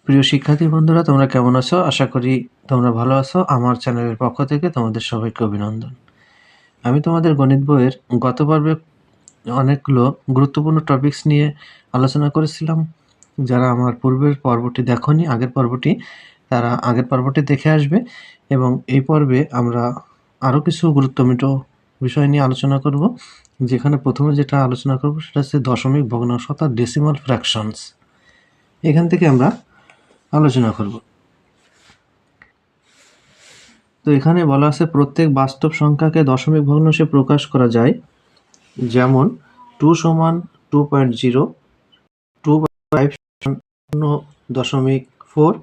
প্রিয় শিক্ষার্থী বন্ধুরা, তোমরা কেমন আছো? আশা করি তোমরা ভালো আছো। আমার চ্যানেলের পক্ষ থেকে তোমাদের সবাইকে অভিনন্দন। আমি তোমাদের গণিত বইয়ের গত পর্বে অনেকগুলো গুরুত্বপূর্ণ টপিকস নিয়ে আলোচনা করেছিলাম। যারা আমার পূর্বের পর্বটি দেখোনি, আগের পর্বটি, তারা আগের পর্বটি দেখে আসবে এবং এই পর্বে আমরা আরও কিছু গুরুত্বপূর্ণ বিষয় নিয়ে আলোচনা করব। যেখানে প্রথমে যেটা আলোচনা করব সেটা হচ্ছে দশমিক ভগ্নাংশ অর্থাৎ ডেসিমাল ফ্র্যাকশনস। এখান থেকে আমরা আলোচনা করব। তো এখানে বলা আছে প্রত্যেক বাস্তব সংখ্যাকে দশমিক ভগ্নাংশে প্রকাশ করা যায়, যেমন 2 সমান 2.0, 2/5 0.4,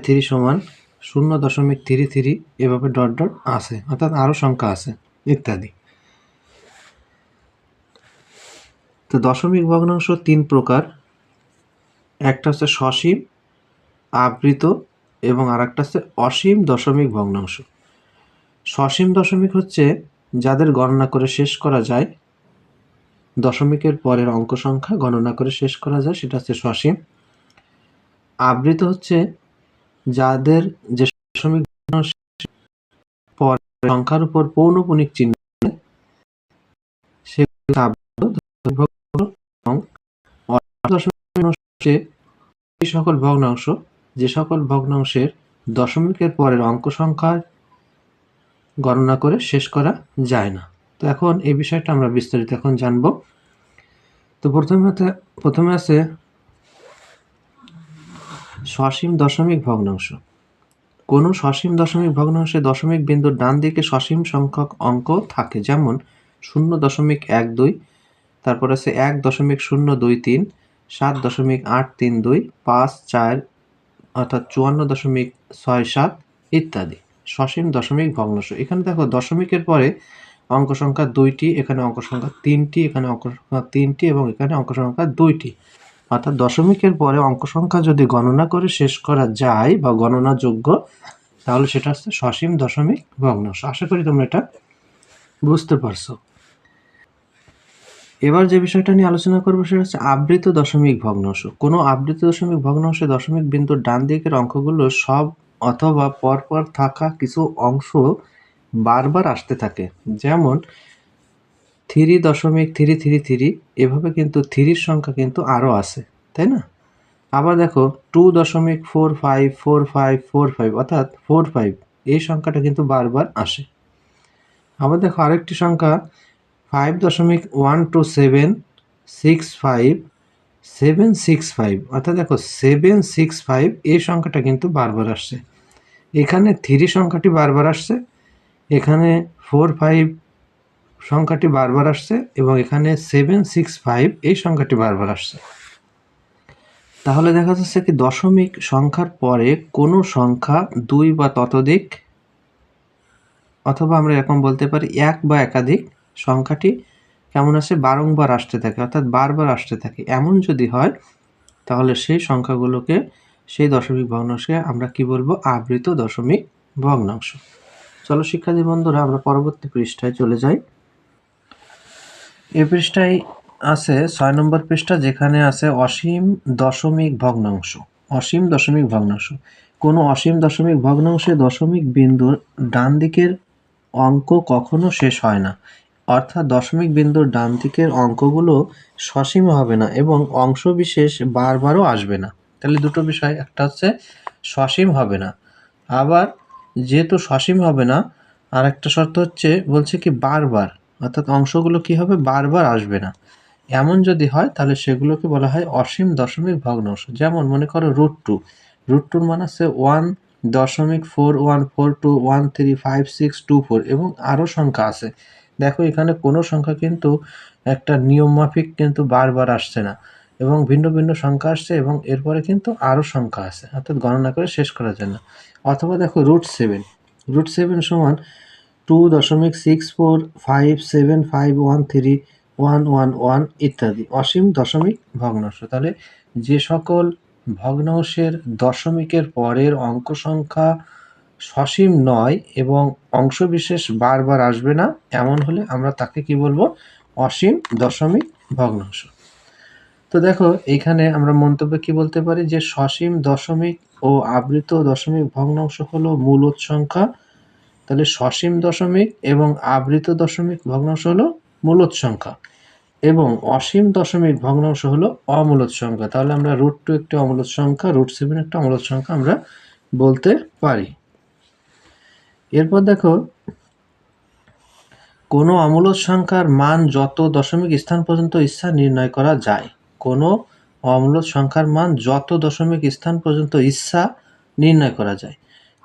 3 সমান 0.33, এভাবে ডট ডট আছে, অর্থাৎ আরও সংখ্যা আছে ইত্যাদি। তো দশমিক ভগ্নাংশ 3 প্রকার, একটা হচ্ছে সসীম, আবৃত এবং আরেকটা হচ্ছে অসীম দশমিক ভগ্নাংশ। সসীম দশমিক হচ্ছে যাদের গণনা করে শেষ করা যায়, দশমিকের পরের অঙ্ক সংখ্যা গণনা করে শেষ করা যায়, সেটা হচ্ছে সসীম। আবৃত হচ্ছে যাদের যে দশমিক পর সংখ্যার উপর পৌনঃপুনিক চিহ্ন সেগুলো আবৃত এবং এই সকল ভগ্নাংশ, যে সকল ভগ্নাংশের দশমিকের পরের অঙ্ক সংখ্যার গণনা করে শেষ করা যায় না। তো এখন এই বিষয়টা আমরা বিস্তারিত এখন জানব। তো প্রথমে আছে সসীম দশমিক ভগ্নাংশ। কোনো সসীম দশমিক ভগ্নাংশে দশমিক বিন্দুর ডান দিকে সসীম সংখ্যক অঙ্ক থাকে, যেমন 0.12, তারপর আছে 1.023, 7.832, 5, 4 অর্থাৎ 54.67 ইত্যাদি সসীম দশমিক ভগ্নাংশ। এখানে দেখো দশমিকের পরে অঙ্ক সংখ্যা 2টি, এখানে অঙ্ক সংখ্যা 3টি, এখানে অঙ্ক সংখ্যা 3টি এবং এখানে অঙ্ক সংখ্যা 2টি। অর্থাৎ দশমিকের পরে অঙ্ক সংখ্যা যদি গণনা করে শেষ করা যায় বা গণনাযোগ্য, তাহলে সেটা হচ্ছে সসীম দশমিক ভগ্নাংশ। আশা করি তোমরা এটা বুঝতে পারছো। এবার যে বিষয়টা নিয়ে আলোচনা করবো সেটা হচ্ছে আবৃত দশমিক ভগ্নাংশ। কোনো আবৃত দশমিক ভগ্নাংশে দশমিক বিন্দুর ডান দিকের অঙ্কগুলো সব অথবা পরপর থাকা কিছু অংশ বারবার আসতে থাকে, যেমন 3.333, এভাবে কিন্তু 3-র সংখ্যা কিন্তু আরও আছে, তাই না? আবার দেখো 2.454545 অর্থাৎ 45, এই সংখ্যাটা কিন্তু বারবার আসে। আবার দেখো আরেকটি সংখ্যা 5.12765 অর্থাৎ দেখো 765, এই সংখ্যাটা কিন্তু বারবার আসছে। এখানে 3 সংখ্যাটি বারবার আসছে, এখানে 45 সংখ্যাটি বারবার আসছে এবং এখানে 765 এই সংখ্যাটি বারবার আসছে। তাহলে দেখা যাচ্ছে কি দশমিক সংখ্যার পরে কোনো সংখ্যা 2 বা ততোধিক, অথবা আমরা এরকম বলতে পারি 1 বা একাধিক সংখ্যাটি কেমন আছে, বারংবার আসতে থাকে, অর্থাৎ বারবার আসতে থাকে। এমন যদি হয় তাহলে সেই সংখ্যাগুলোকে, সেই দশমিক ভগ্নাংশকে আমরা কি বলবো, আবৃত দশমিক ভগ্নাংশ। চলো শিক্ষার্থী বন্ধুরা, আমরা পরবর্তী পৃষ্ঠায় চলে যাই। এই পৃষ্ঠায় আছে 6 নম্বর পৃষ্ঠা, যেখানে আছে অসীম দশমিক ভগ্নাংশ। অসীম দশমিক ভগ্নাংশ। কোনো অসীম দশমিক ভগ্নাংশে দশমিক বিন্দুর ডান দিকের অঙ্ক কখনো শেষ হয় না, অর্থাৎ দশমিক বিন্দুর ডান দিকের অঙ্কগুলো সসীম হবে না এবং অংশবিশেষ বারবারও আসবে না। তাহলে দুটো বিষয়, একটা হচ্ছে সসীম হবে না, আবার যেহেতু সসীম হবে না, আর একটা শর্ত হচ্ছে বলছে কি বারবার, অর্থাৎ অংশগুলো কি হবে, বারবার আসবে না। এমন যদি হয় তাহলে সেগুলোকে বলা হয় অসীম দশমিক ভগ্নাংশ। যেমন মনে করো √2, √2 মান আছে 1.4142135624 এবং আরও সংখ্যা আছে। দেখো এখানে কোনো সংখ্যা কিন্তু একটা নিয়ম মাফিক কিন্তু বারবার আসছে না, এবং ভিন্ন ভিন্ন সংখ্যা আসছে এবং এরপরে কিন্তু আরও সংখ্যা আছে, অর্থাৎ গণনা করে শেষ করার জন্য। অথবা দেখো √7, √7 সমান 2.6457513111 ইত্যাদি অসীম দশমিক ভগ্নাংশ। তাহলে যে সকল ভগ্নাংশের দশমিকের পরের অঙ্ক সংখ্যা সসীম নয় এবং অংশবিশেষ বারবার আসবে না, এমন হলে আমরা তাকে কি বলবো, অসীম দশমিক ভগ্নাংশ। তো দেখো এখানে আমরা মন্তব্যে কি বলতে পারি যে সসীম দশমিক ও আবৃত দশমিক ভগ্নাংশ হলো মূলদ সংখ্যা। তাহলে সসীম দশমিক এবং আবৃত দশমিক ভগ্নাংশ হলো মূলদ সংখ্যা এবং অসীম দশমিক ভগ্নাংশ হলো অমূলদ সংখ্যা। তাহলে আমরা √2 একটি অমূলদ সংখ্যা, √7 একটা অমূলদ সংখ্যা আমরা বলতে পারি। এরপর দেখো কোনো অমূলদ সংখ্যার মান যত দশমিক স্থান পর্যন্ত ইচ্ছা নির্ণয় করা যায়। কোনো অমূলদ সংখ্যার মান যত দশমিক স্থান পর্যন্ত ইচ্ছা নির্ণয় করা যায়।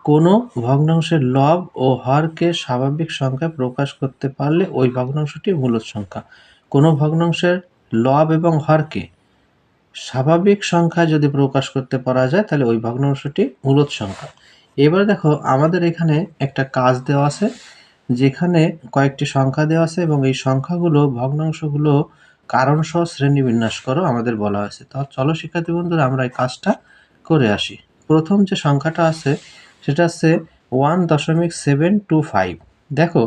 কোনো ভগ্নাংশের লব ও হরকে স্বাভাবিক সংখ্যায় প্রকাশ করতে পারলে ওই ভগ্নাংশটি মূলদ সংখ্যা। কোনো ভগ্নাংশের লব এবং হরকে স্বাভাবিক সংখ্যায় যদি প্রকাশ করতে পারা যায় তাহলে ওই ভগ্নাংশটি মূলদ সংখ্যা। এবার দেখো আমাদের এখানে একটা কাজ দেওয়া আছে, যেখানে কয়েকটি সংখ্যা দেওয়া আছে এবং এই সংখ্যাগুলো ভগ্নাংশগুলো কারণসহ শ্রেণীবিন্যাস করো আমাদের বলা হয়েছে। তো চলো শিক্ষার্থী বন্ধুরা আমরা এই কাজটা করে আসি। প্রথম যে সংখ্যাটা আছে সেটা হচ্ছে 1.725। দেখো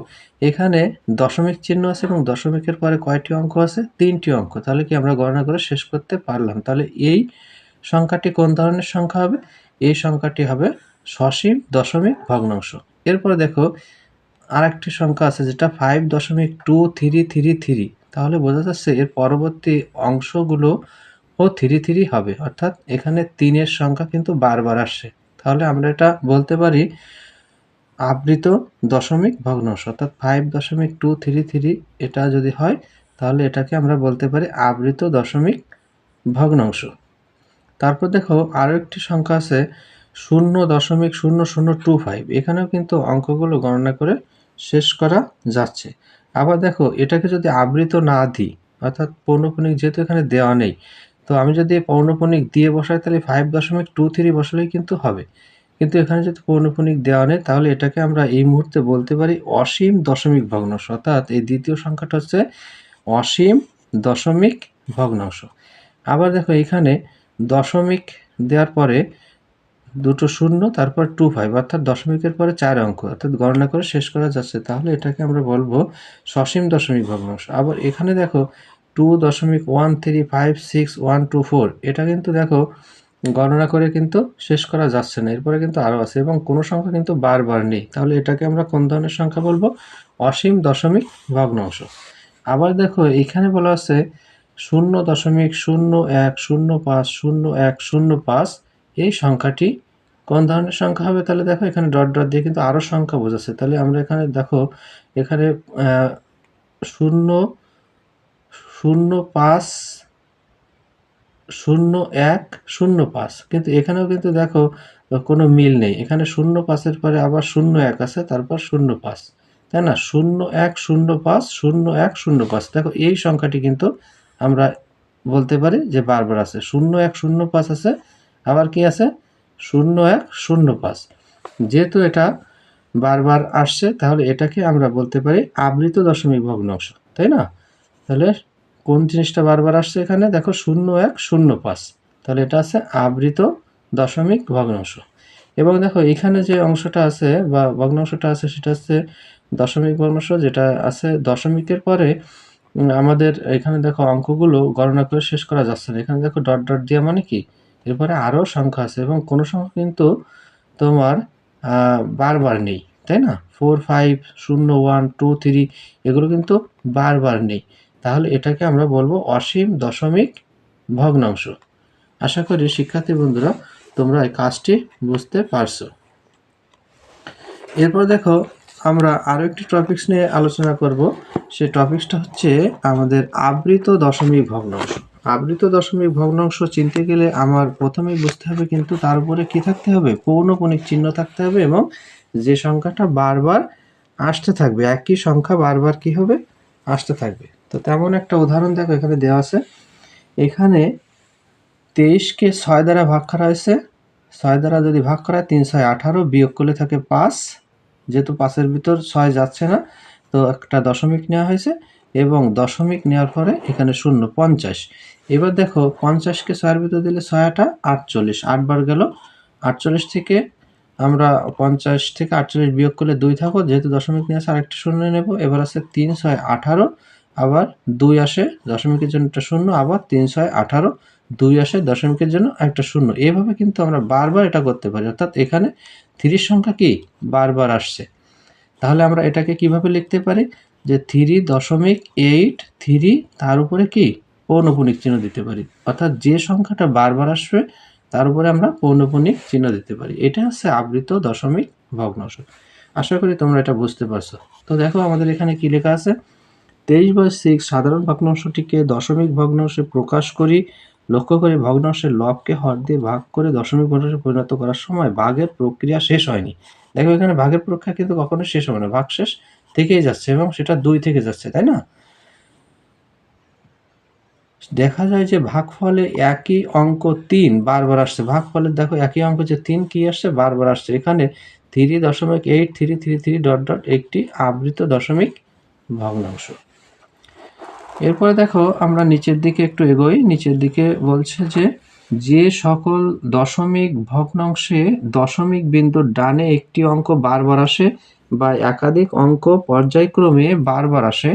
এখানে দশমিক চিহ্ন আছে এবং দশমিকের পরে কয়টি অঙ্ক আছে? 3টি অঙ্ক। তাহলে কি আমরা গণনা করে শেষ করতে পারলাম। তাহলে এই সংখ্যাটি কোন ধরনের সংখ্যা হবে? এই সংখ্যাটি হবে সসীম দশমিক ভগ্নাংশ। এরপরে দেখো আরেকটি সংখ্যা আছে যেটা 5.2333। তাহলে বোঝা যাচ্ছে এর পরবর্তী অংশগুলো ও 33 হবে, অর্থাৎ এখানে 3-এর সংখ্যা কিন্তু বারবার আসছে। তাহলে আমরা এটা বলতে পারি আবৃত দশমিক ভগ্নাংশ, অর্থাৎ 5.233 এটা যদি হয় তাহলে এটাকে আমরা বলতে পারি আবৃত দশমিক ভগ্নাংশ। তারপর দেখো আরও একটি সংখ্যা আছে 0.0025। এখানেও কিন্তু অঙ্কগুলো গণনা করে শেষ করা যাচ্ছে। আবার দেখো এটাকে যদি আবৃত না দিই, অর্থাৎ পৌনঃপুনিক যেহেতু এখানে দেওয়া নেই, তো আমি যদি পৌনঃপুনিক দিয়ে বসাই তাহলে 5.23 বসালেই কিন্তু হবে। কিন্তু এখানে যদি পৌনঃপুনিক দেওয়া নেই তাহলে এটাকে আমরা এই মুহূর্তে বলতে পারি অসীম দশমিক ভগ্নাংশ, অর্থাৎ এই দ্বিতীয় সংখ্যাটা হচ্ছে অসীম দশমিক ভগ্নাংশ। আবার দেখো এখানে দশমিক দেওয়ার পরে দুটো শূন্য, তারপর 25, অর্থাৎ দশমিকের পরে 4 অঙ্ক, অর্থাৎ গণনা করে শেষ করা যাচ্ছে। তাহলে এটাকে আমরা বলবো সসীম দশমিক ভগ্নাংশ। আবার এখানে দেখো 2.1356124, এটা কিন্তু দেখো গণনা করে কিন্তু শেষ করা যাচ্ছে না, এরপরে কিন্তু আরও আছে এবং কোনো সংখ্যা কিন্তু বারবার নেই। তাহলে এটাকে আমরা কোন ধরনের সংখ্যা বলবো? অসীম দশমিক ভগ্নাংশ। আবার দেখো এখানে বলা আছে 0.01050105। এই সংখ্যাটি কোন ধরনের সংখ্যা হবে? তাহলে দেখো এখানে ডট ডট দিয়ে কিন্তু আরও সংখ্যা বোঝাচ্ছে। তাহলে আমরা এখানে দেখো এখানে 0.050105, কিন্তু এখানেও কিন্তু দেখো কোনো মিল নেই। এখানে 0.5-এর পরে আবার 0.1 আছে, তারপর 0.5, তাই না? 0.1050105। দেখো এই সংখ্যাটি কিন্তু আমরা বলতে পারি যে বারবার আছে। 0.105 আছে, আবার কি আছে? 0.105। যেহেতু এটা বারবার আসছে তাহলে এটাকে আমরা বলতে পারি আবৃত দশমিক ভগ্নাংশ, তাই না? তাহলে কোন জিনিসটা বারবার আসছে এখানে? দেখো 0.105, তাহলে এটা আছে আবৃত দশমিক ভগ্নাংশ। এবং দেখো এখানে যে অংশটা আছে বা ভগ্নাংশটা আছে সেটা হচ্ছে দশমিক ভগ্নাংশ, যেটা আছে দশমিকের পরে আমাদের এখানে দেখো অঙ্কগুলো গণনা করে শেষ করা যাচ্ছে না। এখানে দেখো ডট ডট দেওয়া মানে কি এরপরে আরও সংখ্যা আছে এবং কোনো সংখ্যা কিন্তু তোমার বারবার নেই, তাই না? 4, 5, 0, 1, 2, 3 এগুলো কিন্তু বারবার নেই। তাহলে এটাকে আমরা বলবো অসীম দশমিক ভগ্নাংশ। আশা করি শিক্ষার্থী বন্ধুরা তোমরা এই কাজটি বুঝতে পারছো। এরপর দেখো আমরা আরও একটি টপিকস নিয়ে আলোচনা করব। সেই টপিকসটা হচ্ছে আমাদের আবৃত দশমিক ভগ্নাংশ। আবৃত দশমিক ভগ্নাংশ চিনতে গেলে আমার প্রথমেই বুঝতে হবে কিন্তু তার উপরে কী থাকতে হবে? পৌনঃপুনিক চিহ্ন থাকতে হবে এবং যে সংখ্যাটা বারবার আসতে থাকবে, একই সংখ্যা বারবার কি হবে? আসতে থাকবে। তো তেমন একটা উদাহরণ দেখো এখানে দেওয়া আছে। এখানে 23কে 6 দ্বারা ভাগ করা হয়েছে। 6 দ্বারা যদি ভাগ করা হয় 3, 6, 18, বিয়োগ করলে থাকে 5। যেহেতু 5-এর ভিতর 6 যাচ্ছে না তো একটা দশমিক নেওয়া হয়েছে এবং দশমিক নেওয়ার পরে এখানে 0, 50। এবার দেখো 50কে 6-এর ভিতর দিলে 6 8 48, 8 বার গেল। 48 থেকে আমরা 50 থেকে 48 বিয়োগ করলে 2 থাকো, যেহেতু দশমিক নিয়ে আছে আরেকটি শূন্য নেব। এবার আছে 3, 6, 18 আবার 2 আসে দশমিকের জন্য একটা শূন্য, আবার 3 6 18, 2 আসে দশমিকের জন্য একটা শূন্য। এভাবে কিন্তু আমরা বারবার এটা করতে পারি, অর্থাৎ এখানে 3 সংখ্যা কি বারবার আসছে। তাহলে আমরা এটাকে কিভাবে লিখতে পারি, যে 3.83 তার উপরে কি পৌনঃপুনিক চিহ্ন দিতে পারি, অর্থাৎ যে সংখ্যাটা বারবার আসবে তার উপরে আমরা পৌনঃপুনিক চিহ্ন দিতে পারি। এটা হচ্ছে আবৃত দশমিক ভগ্নাংশ। আশা করি তোমরা এটা বুঝতে পারছো। তো দেখো আমাদের এখানে কি লেখা আছে, 23/6 সাধারণ ভগ্নাংশটিকে দশমিক ভগ্নাংশে প্রকাশ করি। লক্ষ্য করে ভগ্নাংশের লবকে হর দিয়ে ভাগ করে দশমিক ভগ্নাংশে পরিণত করার সময় ভাগের প্রক্রিয়া শেষ হয়নি। দেখো এখানে ভাগের প্রক্রিয়া কিন্তু কখনো শেষ হবে না, ভাগ শেষ থেকেই যাচ্ছে এবং সেটা 2 থেকে যাচ্ছে, তাই না? দেখা যায় যে ভাগফলে একই অঙ্ক 3 বারবার আসছে। ভাগফলের দেখো একই অঙ্ক যে 3 কি আসছে বারবার আসছে। এখানে 3.8333 ... একটি আবৃত দশমিক ভগ্নাংশ। এরপরে দেখো আমরা নিচের দিকে একটু এগোই। নিচের দিকে বলছে যে সকল দশমিক ভগ্নাংশে দশমিক বিন্দুর ডানে একটি অঙ্ক বারবার আসে বা একাধিক অঙ্ক পর্যায়ক্রমে বারবার আসে,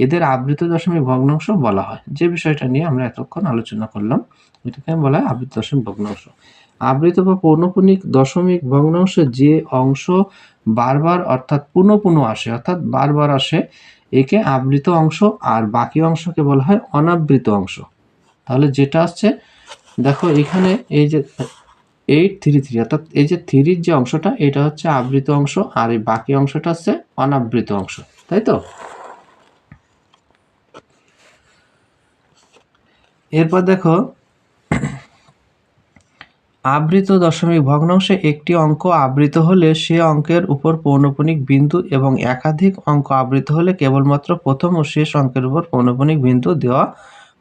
এদের আবৃত দশমিক ভগ্নাংশ বলা হয়। যে বিষয়টা নিয়ে আমরা এতক্ষণ আলোচনা করলাম এটাকে বলা হয় আবৃত দশমিক ভগ্নাংশ। আবৃত বা পৌনঃপুনিক দশমিক ভগ্নাংশে যে অংশ বারবার অর্থাৎ পুনঃ আসে, অর্থাৎ বারবার আসে, একে আবৃত অংশ, আর বাকি অংশকে বলা হয় অনাবৃত অংশ। তাহলে যেটা আসছে দেখো এখানে এই যে 833, অর্থাৎ এই যে 3 যে অংশটা এটা হচ্ছে আবৃত অংশ, আর এই বাকি অংশটা হচ্ছে অনাবৃত অংশ, তাই তো? এরপর দেখো আবৃত দশমিক ভগ্নাংশে একটি অঙ্ক আবৃত হলে সে অঙ্কের উপর পৌনঃপুনিক বিন্দু এবং একাধিক অঙ্ক আবৃত হলে কেবলমাত্র প্রথম ও শেষ অঙ্কের উপর পৌনঃপুনিক বিন্দু দেওয়া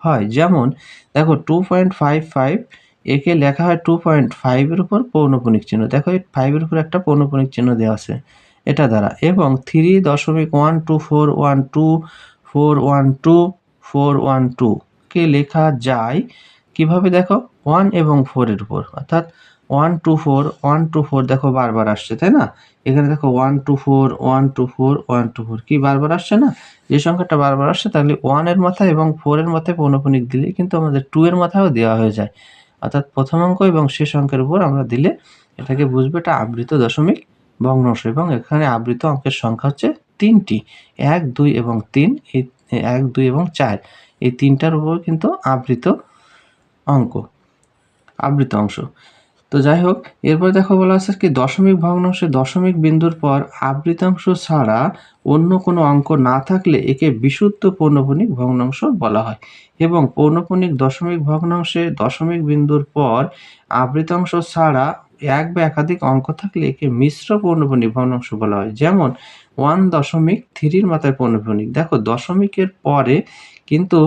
হয়। যেমন দেখো 2.55 একে লেখা হয় 2.5 এর উপর পৌনঃপুনিক চিহ্ন। দেখো এই 5 এর উপর একটা পৌনঃপুনিক চিহ্ন দেওয়া আছে এটা দ্বারা, এবং 3.12412412412 কে লেখা যায় কিভাবে, দেখো 1 এবং 4 এর উপর, অর্থাৎ 124 দেখো বারবার আসছে, তাই না? এখানে দেখো 124 কি বারবার আসছে না? যে সংখ্যাটা বারবার আসছে তাহলে 1 এর মাথায় এবং 4 এর মাথায় পৌনঃপুনিক দিলে কিন্তু আমাদের 2 এর মাথায়ও দেওয়া হয়ে যায়, অর্থাৎ প্রথম অঙ্ক এবং শেষ অঙ্কের উপর আমরা দিলে এটাকে বুঝবে এটা আবৃত দশমিক ভগ্নাংশ। এবং এখানে আবৃত অঙ্কের সংখ্যা হচ্ছে 3টি, 1 2 এবং 3, এই 1 2 এবং 4 এই 3টার উপর কিন্তু আবৃত অংশ। তো যাই হোক, এরপর দেখো বলা আছে কি দশমিক ভগ্নাংশে দশমিক বিন্দুর পর আবৃতাংশ ছাড়া অন্য কোনো অঙ্ক না থাকলে একে বিশুদ্ধ পৌনঃপুনিক ভগ্নাংশ বলা হয়। এবং পৌনঃপুনিক দশমিক ভগ্নাংশে দশমিক বিন্দুর পর আবৃতাংশ ছাড়া এক বা একাধিক অঙ্ক থাকলে একে মিশ্র পৌনঃপুনিক ভগ্নাংশ বলা হয়। যেমন 1.3 মাথায় পৌনঃপুনিক, দেখো দশমিকের পরে কিন্তু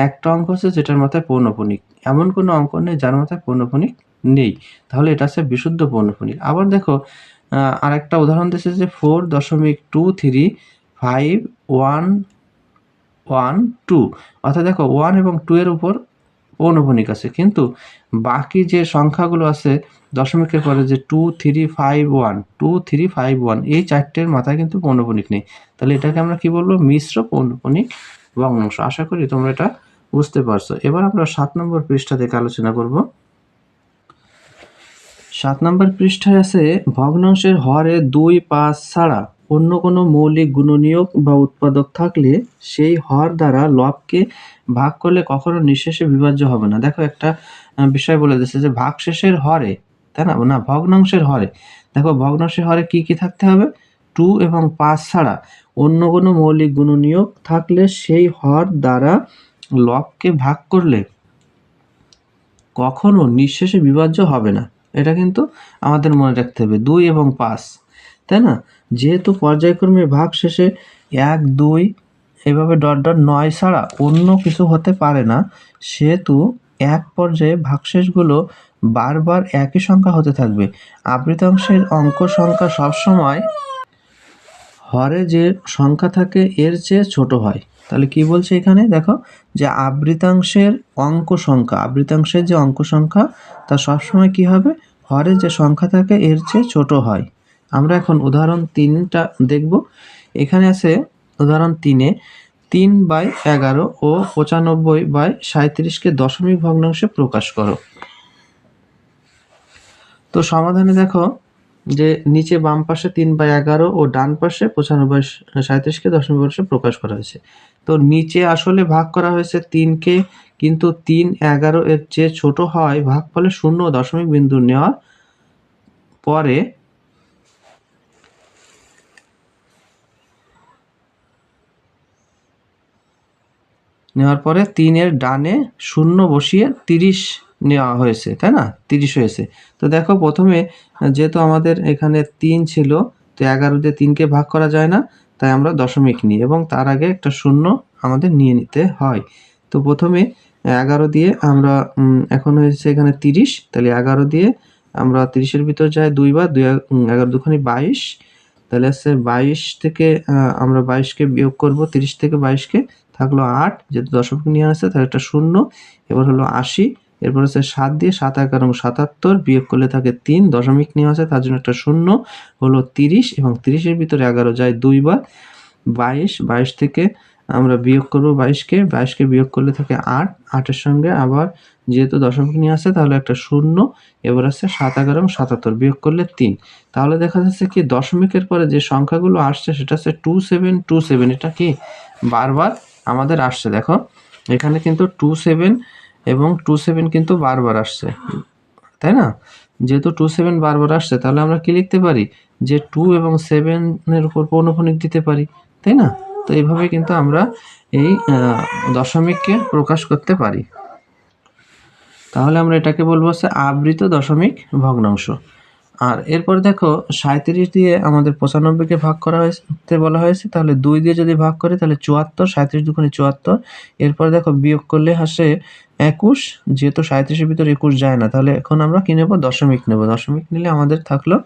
একটা অঙ্ক আছে যেটার মাথায় পৌনঃপুনিক, এমন কোনো অঙ্ক নেই যার মাথায় পৌনঃপুনিক নেই, তাহলে এটা হচ্ছে বিশুদ্ধ পৌনঃপুনিক। আবার দেখো আরেকটা উদাহরণ দিয়েছে যে 4.2351112, অর্থাৎ দেখো 1 এবং 2 এর উপর পৌনঃপুনিক আছে, কিন্তু বাকি যে সংখ্যাগুলো আছে দশমিকের পরে যে 2351 এই চারটের মাথায় কিন্তু পৌনঃপুনিক নেই, তাহলে এটাকে আমরা কি বলবো, মিশ্র পৌনঃপুনিক ভগ্নাংশ। আশা করি তোমরা এটা বুঝতে পারছো। এবার আমরা 7 নম্বর পৃষ্ঠা থেকে আলোচনা করব। 7 নম্বর পৃষ্ঠায় আছে ভগ্নাংশের হরে 2 5 ছাড়া অন্য কোনো মৌলিক গুণনীয়ক বা উৎপাদক থাকলে সেই হর দ্বারা লবকে ভাগ করলে কখনো নিঃশেষে বিভাজ্য হবে না। দেখো একটা বিষয় বলে দিচ্ছে যে ভাগশেষের হরে, তাই না, না ভগ্নাংশের হরে, দেখো ভগ্নাংশের হরে কি কি থাকতে হবে, 2 এবং 5 ছাড়া অন্য কোনো মৌলিক গুণনীয়ক থাকলে সেই হর দ্বারা লবকে ভাগ করলে কখনো নিঃশেষে বিভাজ্য হবে না। এটা কিন্তু আমাদের মনে রাখতে হবে, 2 এবং 5, তাই না? যেহেতু পর্যায়ক্রমে ভাগ শেষে 1 2 এভাবে ... 9 ছাড়া অন্য কিছু হতে পারে না, সেহেতু এক পর্যায়ে ভাগশেষগুলো বারবার একই সংখ্যা হতে থাকবে। আবৃতাংশের অঙ্ক সংখ্যা সবসময় হরে যে সংখ্যা থাকে এর চেয়ে ছোট হয়। তাহলে কি বলছে এখানে, দেখো যে আবৃতাংশের যে অঙ্ক সংখ্যা তা সবসময় কি হবে, হরে যে সংখ্যা থাকে এর চেয়ে ছোট হয়। আমরা এখন উদাহরণ 3টা দেখব। এখানে আছে উদাহরণ 3-এ 3/11 ও 95/37কে দশমিক ভগ্নাংশে প্রকাশ করো। তো সমাধানে দেখো যে নিচে বাম পাশে 3/11 ও ডান পাশে 95/37কে দশমিক ভগ্নাংশে প্রকাশ করা হয়েছে। তো নিচে আসলে ভাগ করা হয়েছে 3কে, কিন্তু 3/11 এর চেয়ে ছোট হয় ভাগফলে 0 ও দশমিক বিন্দু নেওয়ার পরে নেওয়ার পরে 3-এর ডানে 0 বসিয়ে 30 নেওয়া হয়েছে, তাই না? 30 হয়েছে। তো দেখো প্রথমে যেহেতু আমাদের এখানে 3 ছিল, তো 11 দিয়ে 3কে ভাগ করা যায় না, তাই আমরা দশমিক নিই এবং তার আগে একটা 0 আমাদের নিয়ে নিতে হয়। তো প্রথমে 11 দিয়ে আমরা এখন হয়েছে এখানে 30, তাহলে 11 দিয়ে আমরা 30-এর ভিতর যাই 2 বার, 11 দুগুণে 22, তাহলে হচ্ছে 22 থেকে আমরা 22কে বিয়োগ করব, 30 থেকে 22কে, থাকলো 8, যেহেতু দশমিক নিয়ে আসছে তাহলে একটা 0, এবার হলো 80, এরপর হচ্ছে 7 দিয়ে 7 11 77, বিয়োগ করলে থাকে 3, দশমিক নিয়ে আসে তার জন্য একটা 0, হলো 30, এবং 30-এর ভিতরে 11 যায় 2 বার, 22 থেকে আমরা বিয়োগ করব 22কে বিয়োগ করলে থাকে 8, 8-এর সঙ্গে আবার যেহেতু দশমিক নিয়ে আসে তাহলে একটা 0, এবার আছে 7 11 77, বিয়োগ করলে 3। তাহলে দেখা যাচ্ছে কি দশমিকের পরে যে সংখ্যাগুলো আসছে সেটা হচ্ছে 2727, এটা কি বারবার আমাদের আসছে। দেখো এখানে কিন্তু 27 এবং 27 কিন্তু বারবার আসছে, তাই না? যেহেতু 27 বারবার আসছে তাহলে আমরা কি লিখতে পারি যে 2 এবং 7-এর উপর পৌনঃপুনিক দিতে পারি, তাই না? তো এইভাবে কিন্তু আমরা এই দশমিককে প্রকাশ করতে পারি। তাহলে আমরা এটাকে বলবো হচ্ছে আবৃত দশমিক ভগ্নাংশ। আর এরপর দেখো 37 দিয়ে আমাদের 95কে ভাগ করা হয়েছে বলা হয়েছে, তাহলে 2 দিয়ে যদি ভাগ করি তাহলে 74, 37 দুগুণে 74, এরপর দেখো বিয়োগ করলে আসে 21, যেহেতু 37-এর ভিতরে 21 যায় না, তাহলে এখন আমরা কি নেব? দশমিক নেব। দশমিক নিলে আমাদের থাকলো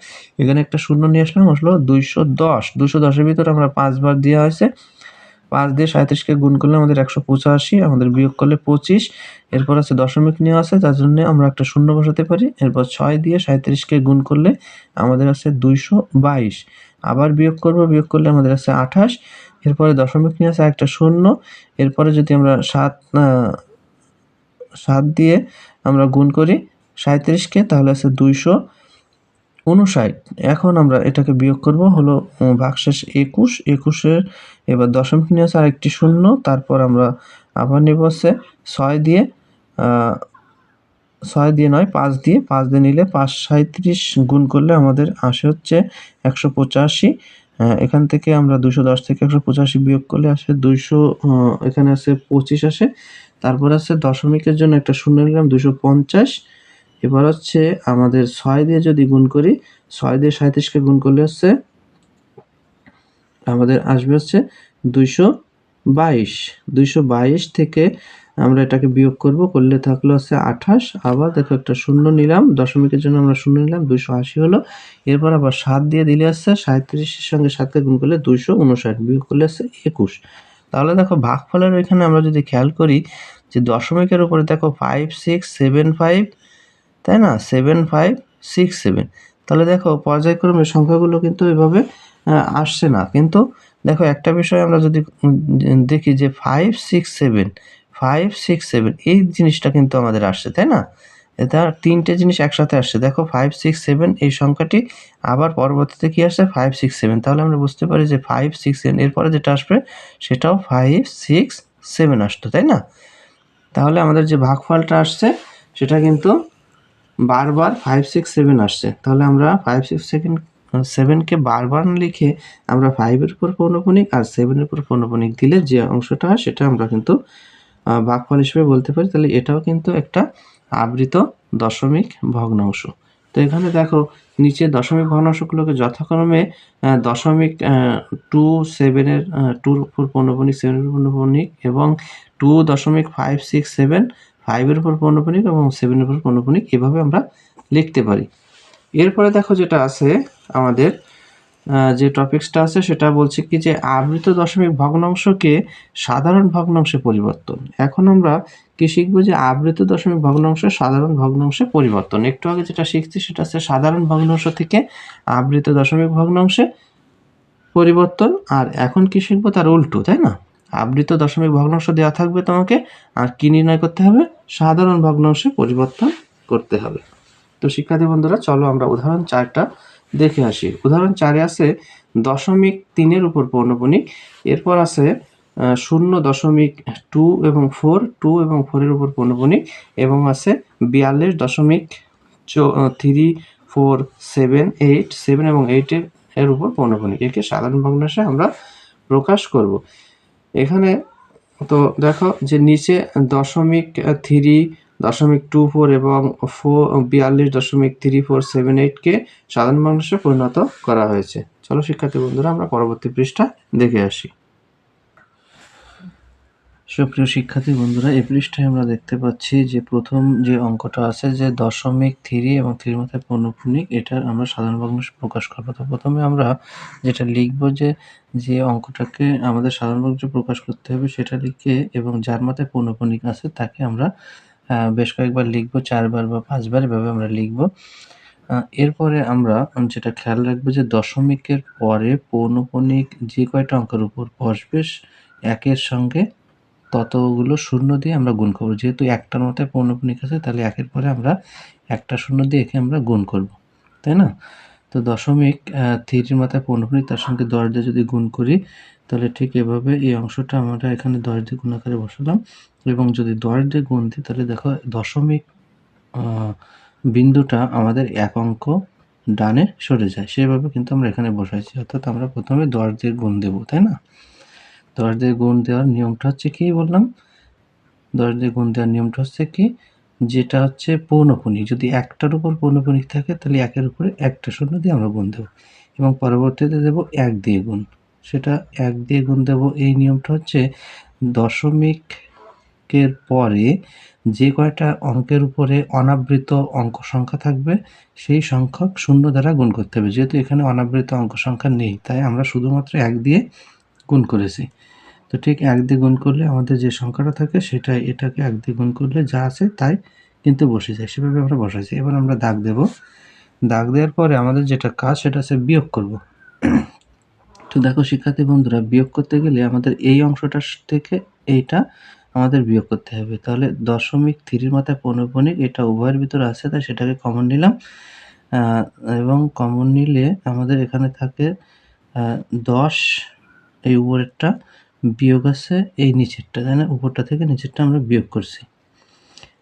এখানে একটা 0 নিয়ে আসলাম, আসলো 210। 210-এর ভিতরে আমরা 5 বার দেওয়া হয়েছে, 5 দিয়ে 37কে গুণ করলে আমাদের 185, আমাদের বিয়োগ করলে 25, এরপর আছে দশমিক নেওয়া আছে তার জন্য আমরা একটা 0 বসাতে পারি, এরপর 6 দিয়ে 37কে গুণ করলে আমাদের আছে 222, আবার বিয়োগ করব, বিয়োগ করলে আমাদের আছে 28, এরপরে দশমিক নিয়ে আছে একটা 0, এরপরে যদি আমরা 7 দিয়ে আমরা গুণ করি 37কে তাহলে আছে 259। এখন আমরা এটাকে বিয়োগ করব, হলো ভাগশেষ 21, 21-এর এবার দশমিক নিয়ে আছে আরেকটি 0, তারপর আমরা আবার নেব হচ্ছে 6 দিয়ে 5 দিয়ে নিলে 537 গুণ করলে আমাদের আসে হচ্ছে 185। এখান থেকে আমরা 210 থেকে 185 বিয়োগ করলে আসে 200, এখানে আছে 25 আসে, তারপর আছে দশমিকের জন্য একটা 0 নিলাম 250, এবার হচ্ছে আমাদের 6 দিয়ে যদি গুণ করি, 6 দিয়ে 37কে গুণ করলে হচ্ছে আমাদের আসবে হচ্ছে 222। 222 থেকে আমরা এটাকে বিয়োগ করব, করলে থাকলো হচ্ছে 28, আবার দেখো একটা 0 নিলাম, দশমিকের জন্য আমরা 0 নিলাম, 280 হলো, এরপর আবার 7 দিয়ে দিলে আসছে 37-এর সঙ্গে 7কে গুণ করলে 259, বিয়োগ করলে আসছে 21। তাহলে দেখো ভাগফলের ওইখানে আমরা যদি খেয়াল করি যে দশমিকের উপরে দেখো 5675, তাই না? 7567, তাহলে দেখো পর্যায়ক্রমে সংখ্যাগুলো কিন্তু এভাবে আসছে না। কিন্তু দেখো একটা বিষয় আমরা যদি দেখি যে 567 এই জিনিসটা কিন্তু আমাদের আসছে, তাই না? এটা 3টে জিনিস একসাথে আসছে। দেখো 567 এই সংখ্যাটি আবার পরবর্তীতে কি আসছে? 567, তাহলে আমরা বুঝতে পারি যে 567 এরপরে যেটা আসবে সেটাও 567 আসতো, তাই না? তাহলে আমাদের যে ভাগফলটা আসছে সেটা কিন্তু বারবার 567 আসছে। তাহলে আমরা 567কে বারবার না লিখে আমরা 5-এর উপর পৌনঃপুনিক আর 7-এর উপর পৌনঃপুনিক দিলে যে অংশটা হয় সেটা আমরা কিন্তু ভাগফল হিসেবে বলতে পারি। তাহলে এটাও কিন্তু একটা আবৃত দশমিক ভগ্নাংশ। তো এখানে দেখো নিচে দশমিক ভগ্নাংশগুলোকে যথাক্রমে দশমিক 2 7-এর 2-র উপর পৌনঃপুনিক, 7-এর উপর পৌনঃপুনিক এবং 2.567 5-এর উপর পৌনঃপুনিক এবং 7-এর উপর পৌনঃপুনিক, এভাবে আমরা লিখতে পারি। এরপরে দেখো যেটা আছে আমাদের যে টপিকসটা আছে সেটা বলছে কি যে আবৃত দশমিক ভগ্নাংশকে সাধারণ ভগ্নাংশে পরিবর্তন। এখন আমরা কি শিখবো যে আবৃত দশমিক ভগ্নাংশ সাধারণ ভগ্নাংশে পরিবর্তন। একটু আগে যেটা শিখছি সেটা হচ্ছে সাধারণ ভগ্নাংশ থেকে আবৃত দশমিক ভগ্নাংশে পরিবর্তন, আর এখন কি শিখবো তার উল্টো, তাই না? আবৃত দশমিক ভগ্নাংশ দেওয়া থাকবে তোমাকে, আর কি নির্ণয় করতে হবে? সাধারণ ভগ্নাংশে পরিবর্তন করতে হবে। তো শিক্ষার্থী বন্ধুরা, চলো আমরা উদাহরণ 4টা দেখে আসি। উদাহরণ 4-এ আছে 0.3 উপর পৌনঃপুনিক, এরপর আছে 0.2 এবং 4, 2 এবং 4 এর উপর পৌনঃপুনিক, এবং আছে 42.3, 4, 7, 8, 7 এবং 8 এর উপর পৌনঃপুনিক। একে সাধারণ ভগ্নাংশে আমরা প্রকাশ করব। এখানে তো দেখো যে নিচে 0.3, 0.24 এবং 42.3478 কে সাধারণ ভগ্নাংশে পরিণত করা হয়েছে। চলো শিক্ষার্থী বন্ধুরা, আমরা পরবর্তী পৃষ্ঠা দেখে আসি। সুপ্রিয় শিক্ষার্থী বন্ধুরা, এই পৃষ্ঠায় আমরা দেখতে পাচ্ছি যে প্রথম যে অঙ্কটা আছে যে 0.3 এবং 3 মাথায় পৌনঃপুনিক, এটার আমরা সাধারণ ভগ্নাংশে প্রকাশ করবো। তো প্রথমে আমরা যেটা লিখবো যে অঙ্কটাকে আমাদের সাধারণ ভগ্নাংশে প্রকাশ করতে হবে সেটা লিখে, এবং যার মাথায় পৌনঃপুনিক আছে তাকে আমরা বেশ কয়েকবার লিখবো, 4 বার বা 5 বার এভাবে আমরা লিখবো। এরপরে আমরা যেটা খেয়াল রাখবো যে দশমিকের পরে পৌনঃপুনিক যে কয়টা অঙ্কের উপর বসবে একের সঙ্গে ততগুলো শূন্য দিয়ে আমরা গুণ করবো। যেহেতু একটার মাথায় পৌনঃপুনিক আছে, তাহলে একের পরে আমরা একটা শূন্য দিয়ে একে আমরা গুণ করব, তাই না? তো 0.3 মাথায় পৌনঃপুনিক, তার সঙ্গে 10 দিয়ে যদি গুণ করি, তাহলে ঠিক এভাবে এই অংশটা আমরা এখানে 10 দিয়ে গুণ আকারে বসালাম, এবং যদি 10 দিয়ে গুণ দিই তাহলে দেখো দশমিক বিন্দুটা আমাদের এক অঙ্ক ডানে সরে যায়। সেভাবে কিন্তু আমরা এখানে বসাইছি, অর্থাৎ আমরা প্রথমে 10 দিয়ে গুণ দেবো, তাই না? 10 দিয়ে গুণ দেওয়ার নিয়মটা হচ্ছে কি বললাম? 10 দিয়ে গুণ দেওয়ার নিয়মটা হচ্ছে কি, যেটা হচ্ছে পৌনঃপুনিক। যদি একটার উপর পৌনঃপুনিক থাকে তাহলে একের উপরে একটা শূন্য দিয়ে আমরা গুণ দেবো, এবং পরবর্তীতে দেবো 1 দিয়ে গুণ। সেটা 1 দিয়ে গুণ দেবো। এই নিয়মটা হচ্ছে দশমিকের পরে যে কয়টা অঙ্কের উপরে অনাবৃত অঙ্ক সংখ্যা থাকবে সেই সংখ্যক শূন্য দ্বারা গুণ করতে হবে। যেহেতু এখানে অনাবৃত অঙ্ক সংখ্যা নেই, তাই আমরা শুধুমাত্র 1 দিয়ে গুণ করেছি। তো ঠিক 1 দিয়ে গুণ করলে আমাদের যে সংখ্যাটা থাকে সেটাই, এটাকে 1 দিয়ে গুণ করলে যা আছে তাই কিন্তু বসে যায়। সেভাবে আমরা বসাইছি। এবার আমরা দাগ দেব। দাগ দেওয়ার পরে আমাদের যেটা কাজ সেটা হচ্ছে বিয়োগ করব। তো দেখো শিক্ষার্থী বন্ধুরা, বিয়োগ করতে গেলে আমাদের এই অংশটার থেকে এইটা আমাদের বিয়োগ করতে হবে। তাহলে 0.3 মাথায় পৌনঃপুনিক, এটা উভয়ের ভিতরে আছে, তাই সেটাকে কমন নিলাম, এবং কমন নিলে আমাদের এখানে থাকে 10, এই উপরেরটা বিয়োগ আছে এই নিচেরটা, তাই না? উপরটা থেকে নিচেরটা আমরা বিয়োগ করছি,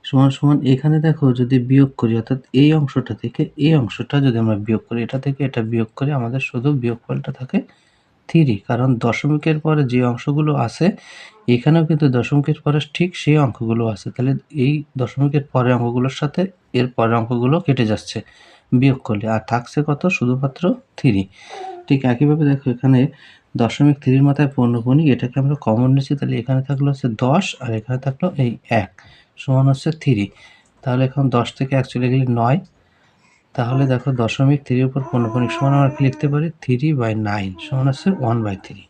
সমান সমান এখানে দেখো যদি বিয়োগ করি, অর্থাৎ এই অংশটা থেকে এই অংশটা যদি আমরা বিয়োগ করি, এটা থেকে এটা বিয়োগ করে আমাদের শুধু বিয়োগফলটা থাকে 3, কারণ দশমিকের পরে যে অংশগুলো আছে এখানেও কিন্তু দশমিকের পরে ঠিক সেই অঙ্কগুলো আছে। তাহলে এই দশমিকের পরে অঙ্কগুলোর সাথে এর পরের অঙ্কগুলো কেটে যাচ্ছে বিয়োগ করলে, আর থাকছে কত? শুধুমাত্র 3। ঠিক একইভাবে দেখো এখানে 0.3 মাথায় পৌনঃপুনিক, এটাকে আমরা কমন নিচ্ছি, তাহলে এখানে থাকলো হচ্ছে 10 আর এখানে থাকলো এই 1 সমান হচ্ছে 3। তাহলে এখন 10 থেকে 1 চলে গেলে 9। তাহলে দেখো 0.3 উপর পৌনঃপুনিক সমান আমরা কি লিখতে পারি? 3/9 সমান হচ্ছে 1/3।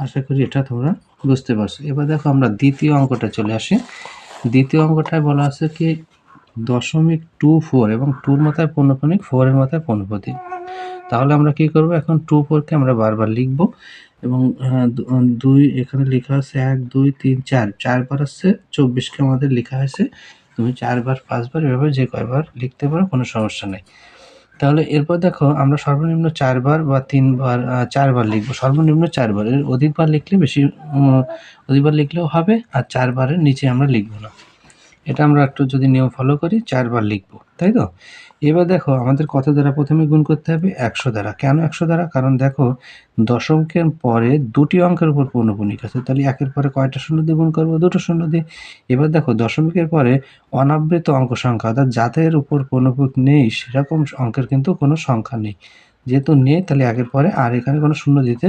আশা করি এটা তোমরা বুঝতে পারছো। এবার দেখো আমরা দ্বিতীয় অঙ্কটা চলে আসি। দ্বিতীয় অঙ্কটায় বলা আছে কি 0.24 এবং 2 এর মাথায় পৌনঃপুনিক, 4 এর মাথায় পৌনঃপুনিক। তাহলে আমরা কি করব? এখন 2, 4 কে আমরা বারবার লিখব, এবং 2 এখানে লেখা আছে 1, 2, 3, 4, 4 বার আছে, 24 কে আমাদের লেখা হয়েছে। তুমি 4 বার 5 বার এভাবে যে কয়বার লিখতে পারো, কোনো সমস্যা নেই। তাহলে এরপর দেখো আমরা সর্বনিম্ন 4 বার বা 3 বার 4 বার লিখবো, সর্বনিম্ন 4 বার। এর অধিকবার লিখলে বেশি অধিকবার লিখলেও হবে, আর 4 বারের নিচে আমরা লিখব না। এটা আমরা একটু যদি নিয়ম ফলো করি 4 বার লিখব, তাই তো? এবার দেখো আমাদের কত দ্বারা প্রথমে গুণ করতে হবে? 100 দ্বারা। কেন 100 দ্বারা? কারণ দেখো দশমিকের পরে দুটি অঙ্কের উপর পৌনঃপুনিক আছে, তাহলে একের পরে কয়টা শূন্য দিয়ে গুণ করবো? দুটো শূন্য দিয়ে। এবার দেখো দশমিকের পরে অনাবৃত অঙ্ক সংখ্যা, অর্থাৎ যাদের উপর পৌনঃপুনিক নেই সেরকম অঙ্কের কিন্তু কোনো সংখ্যা নেই। যেহেতু নেই তাহলে একের পরে আর এখানে কোনো শূন্য দিতে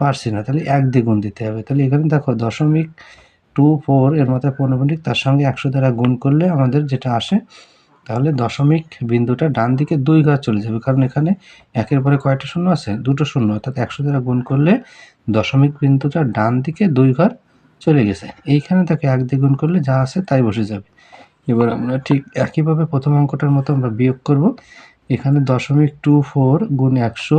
পারছি না, তাহলে 1 দিয়ে গুণ দিতে হবে। তাহলে এখানে দেখো 0.24 এর মাথায় পৌনঃপুনিক, তার সঙ্গে 100 দ্বারা গুণ করলে আমাদের যেটা আসে, তাহলে দশমিক বিন্দুটা ডান দিকে 2 ঘর চলে যাবে, কারণ এখানে একের পরে কয়টা শূন্য আছে? দুটো শূন্য, অর্থাৎ 100 দ্বারা গুণ করলে দশমিক বিন্দুটা ডান দিকে 2 ঘর চলে গেছে। এইখানে তাকে 1 দিয়ে গুণ করলে যা আছে তাই বসে যাবে। এবার আমরা ঠিক একইভাবে প্রথম অঙ্কটার মতো আমরা বিয়োগ করব। এখানে 0.24 গুণ 100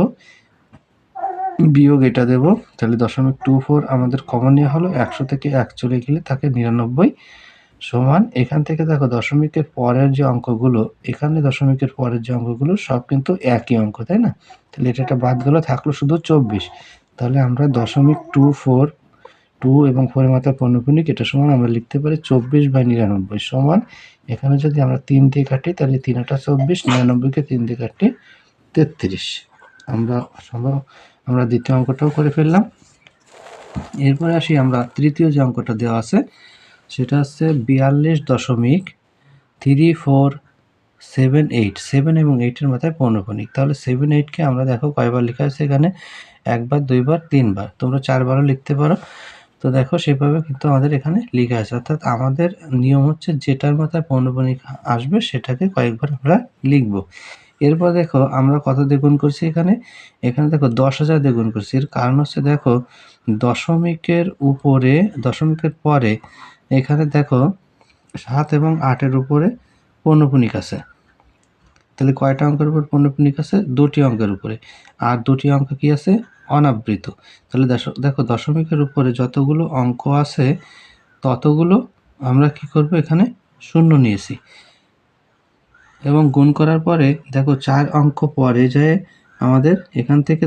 বিয়োগ এটা দেব, তাহলে 0.24 আমাদের কমন নেওয়া হলো। 100 থেকে 1 চলে গেলে থাকে 99 সমান। এখান থেকে দেখো দশমিকের পরের যে অঙ্কগুলো, এখানে দশমিকের পরের যে অঙ্কগুলো সব কিন্তু একই অঙ্ক, তাই না? তাহলে এটা বাদ গেল, থাকলো শুধু 24। তাহলে আমরা 0.24 2 এবং 4 এর মাথায় পৌনঃপুনিক, এটা সমান আমরা লিখতে পারি 24/99 সমান। এখানে যদি আমরা 3 দিয়ে কাটি তাহলে 3 × 24, 99কে 3 দিয়ে কাটি 33। আমরা দ্বিতীয় অঙ্কটাও করে ফেললাম। এরপরে আসি আমরা তৃতীয় যে অঙ্কটা দেওয়া আছে, সেটা হচ্ছে 42.3478, 7 এবং 8 এর মাথায় পৌনঃপুনিক। তাহলে 7 8কে আমরা দেখো কয়বার লেখা আছে এখানে, একবার, দুইবার, তিনবার, তোমরা 4বারও লিখতে পারো। তো দেখো সেভাবে কিন্তু আমাদের এখানে লেখা আছে, অর্থাৎ আমাদের নিয়ম হচ্ছে যেটার মাথায় পৌনঃপুনিক আসবে সেটাকে কয়েকবার আমরা লিখব। এরপর দেখো আমরা কত দিয়ে গুণ করছি এখানে দেখো 10,000 দিয়ে গুণ করছি। এর কারণ হচ্ছে দেখো দশমিকের পরে এখানে দেখো 7 এবং 8 এর উপরে পৌনঃপুনিক আছে। তাহলে কয়টা অঙ্কের উপর পৌনঃপুনিক আছে? 2টি অঙ্কের উপরে। আর 2টি অঙ্ক কি আছে? অনাবৃত। তাহলে দেখো দশমিকের উপরে যতগুলো অঙ্ক আছে ততগুলো আমরা কি করব, এখানে শূন্য নিয়েছি এবং গুণ করার পরে দেখো 4 অঙ্ক পরে যায় আমাদের এখান থেকে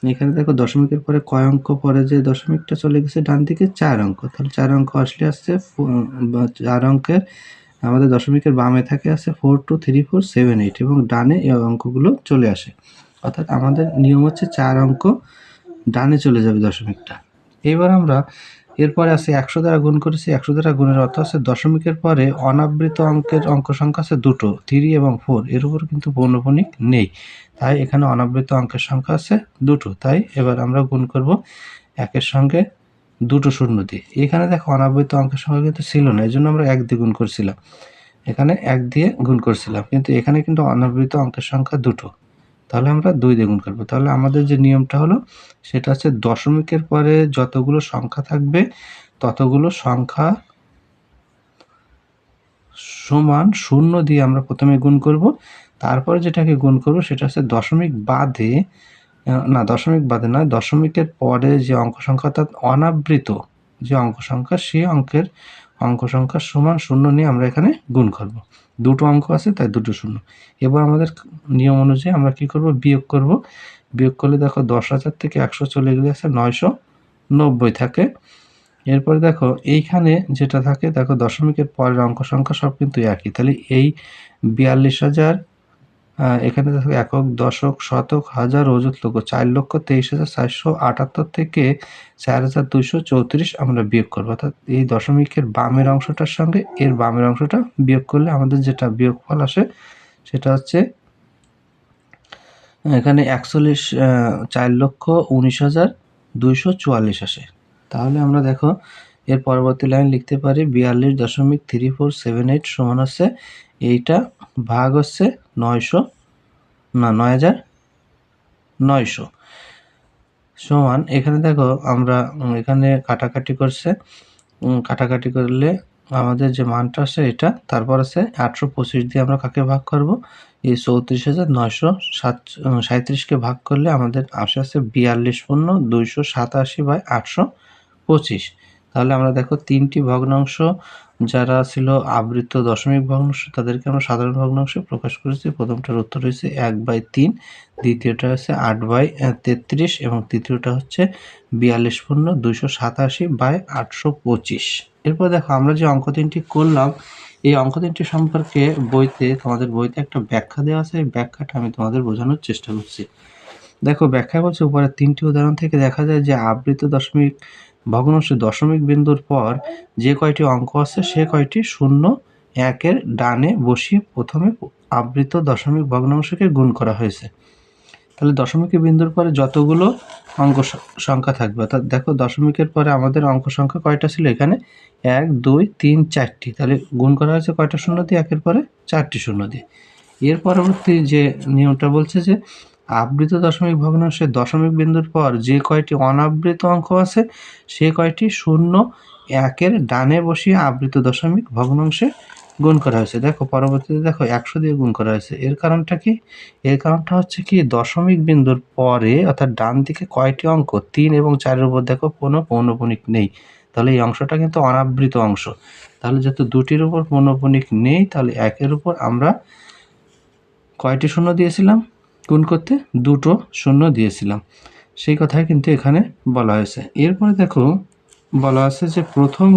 এখানে দেখো দশমিকের পরে কয় অঙ্ক পরে যে দশমিকটা চলে গেছে ডান দিকে 4 অঙ্ক। তাহলে 4 অঙ্ক আসলে আসছে 4 অঙ্কের আমাদের দশমিকের বামে আছে 4 2 3 4 7 8 এবং ডানে এই অঙ্কগুলো চলে আসে। অর্থাৎ আমাদের নিয়ম হচ্ছে 4 অঙ্ক ডানে চলে যাবে দশমিকটা। এবার আমরা এরপরে আছে 100 দ্বারা গুণ করেছি। 100 দ্বারা গুণের অর্থ আছে দশমিকের পরে অনাবৃত অঙ্কের অঙ্ক সংখ্যা আছে দুটো, 3 এবং 4, এর উপর কিন্তু পৌনঃপুনিক নেই, তাই এখানে অনাবৃত অঙ্কের সংখ্যা আছে দুটো। তাই এবার আমরা গুণ করব 1-এর সঙ্গে দুটো শূন্য দিয়ে। এখানে দেখো অনাবৃত অঙ্কের সংখ্যা কিন্তু ছিল না, এই জন্য আমরা 1 দিয়ে গুণ করছিলাম, এখানে 1 দিয়ে গুণ করছিলাম, কিন্তু এখানে কিন্তু অনাবৃত অঙ্কের সংখ্যা দুটো, তাহলে আমরা 2 দিয়ে গুণ করব। তাহলে আমাদের যে নিয়মটা হলো সেটা হচ্ছে দশমিকের পরে যতগুলো সংখ্যা থাকবে ততগুলো সংখ্যা সমান শূন্য দিয়ে আমরা প্রথমে গুণ করব, তারপরে যেটাকে গুণ করব সেটা হচ্ছে দশমিক বাদে নয়, দশমিকের পরে যে অঙ্ক সংখ্যা অর্থাৎ অনাবৃত যে অঙ্ক সংখ্যা, সেই অঙ্কের অঙ্ক সংখ্যা সমান শূন্য নিয়ে আমরা এখানে গুণ করব। দুটো অঙ্ক আছে তাই দুটো শূন্য। এবার আমাদের নিয়ম অনুযায়ী আমরা কি করব, বিয়োগ করব। বিয়োগ করলে দেখো 10,000 থেকে 100 চলে গেলে আছে 990 থাকে। এরপরে দেখো এইখানে যেটা থাকে, দেখো দশমিকের পরের অঙ্ক সংখ্যা সব কিন্তু একই। তাহলে এই 42,000, এখানে দেখো একক, দশক, শতক, হাজার, অযুত লক্ষ, 4,23,478 থেকে 4,234 আমরা বিয়োগ করবো। অর্থাৎ এই দশমিকের বামের অংশটার সঙ্গে এর বামের অংশটা বিয়োগ করলে আমাদের যেটা বিয়োগফল আসে সেটা হচ্ছে এখানে 4,19,244 আসে। তাহলে আমরা দেখো এর পরবর্তী লাইন লিখতে পারি 42.3478 সমান হচ্ছে এইটা ভাগ হচ্ছে 9,900 সমান। এখানে দেখো আমরা এখানে কাটাকাটি করলে আমাদের যে মানটা আসে এটা, তারপর আছে 825 দিয়ে আমরা কাকে ভাগ করব, এই 34,937কে ভাগ করলে আমাদের আসে 42.287/825। তাহলে আমরা দেখো 3টি ভগ্নাংশ যারা ছিল আবৃত দশমিক ভগ্নাংশ তাদেরকে আমরা সাধারণ ভগ্নাংশে প্রকাশ করেছি। প্রথমটার উত্তর হয়েছে 1/3, দ্বিতীয়টা হচ্ছে 8/33 এবং তৃতীয়টা হচ্ছে 42.287/825। এরপর দেখো আমরা যে অঙ্ক 3টি করলাম, এই অঙ্ক 3টি সম্পর্কে তোমাদের বইতে একটা ব্যাখ্যা দেওয়া আছে। এই ব্যাখ্যাটা আমি তোমাদের বোঝানোর চেষ্টা করছি। দেখো ব্যাখ্যা বলছে উপরে 3টি উদাহরণ থেকে দেখা যায় যে আবৃত দশমিক ভগ্নাংশে দশমিক বিন্দুর পর যে কয়টি অঙ্ক আছে সে কয়টি 0 1-এর ডানে বসিয়ে প্রথমে আবৃত দশমিক ভগ্নাংশকে গুণ করা হয়েছে। তাহলে দশমিকের বিন্দুর পরে যতগুলো অঙ্ক সংখ্যা থাকবে, অর্থাৎ দেখো দশমিকের পরে আমাদের অঙ্ক সংখ্যা কয়টা ছিল, এখানে 1 2 3 4টি, তাহলে গুণ করা হয়েছে কয়টা শূন্য দিয়ে, 1-এর পরে 4টি শূন্য দিয়ে। এর পরবর্তী যে নিয়মটা বলছে যে আবৃত দশমিক ভগ্নাংশে দশমিক বিন্দুর পর যে কয়টি অনাবৃত অঙ্ক আছে সে কয়টি 0 1-এর ডানে বসিয়ে আবৃত দশমিক ভগ্নাংশে গুণ করা হয়েছে। দেখো পরবর্তীতে দেখো 100 দিয়ে গুণ করা হয়েছে। এর কারণটা কি? এর কারণটা হচ্ছে কি দশমিক বিন্দুর পরে অর্থাৎ ডান দিকে কয়টি অঙ্ক 3 এবং 4 এর উপর দেখো কোনো পৌনঃপুনিক নেই। তাহলে এই অংশটা কিন্তু অনাবৃত অংশ। তাহলে যেহেতু 2টির উপর পৌনঃপুনিক নেই তাহলে 1 এর উপর আমরা কয়টি শূন্য দিয়েছিলাম গুণ করতে? 2টো শূন্য দিয়েছিলাম। সেই কথাই কিন্তু এখানে বলা হয়েছে। এরপরে দেখো বলা আছে যে প্রথম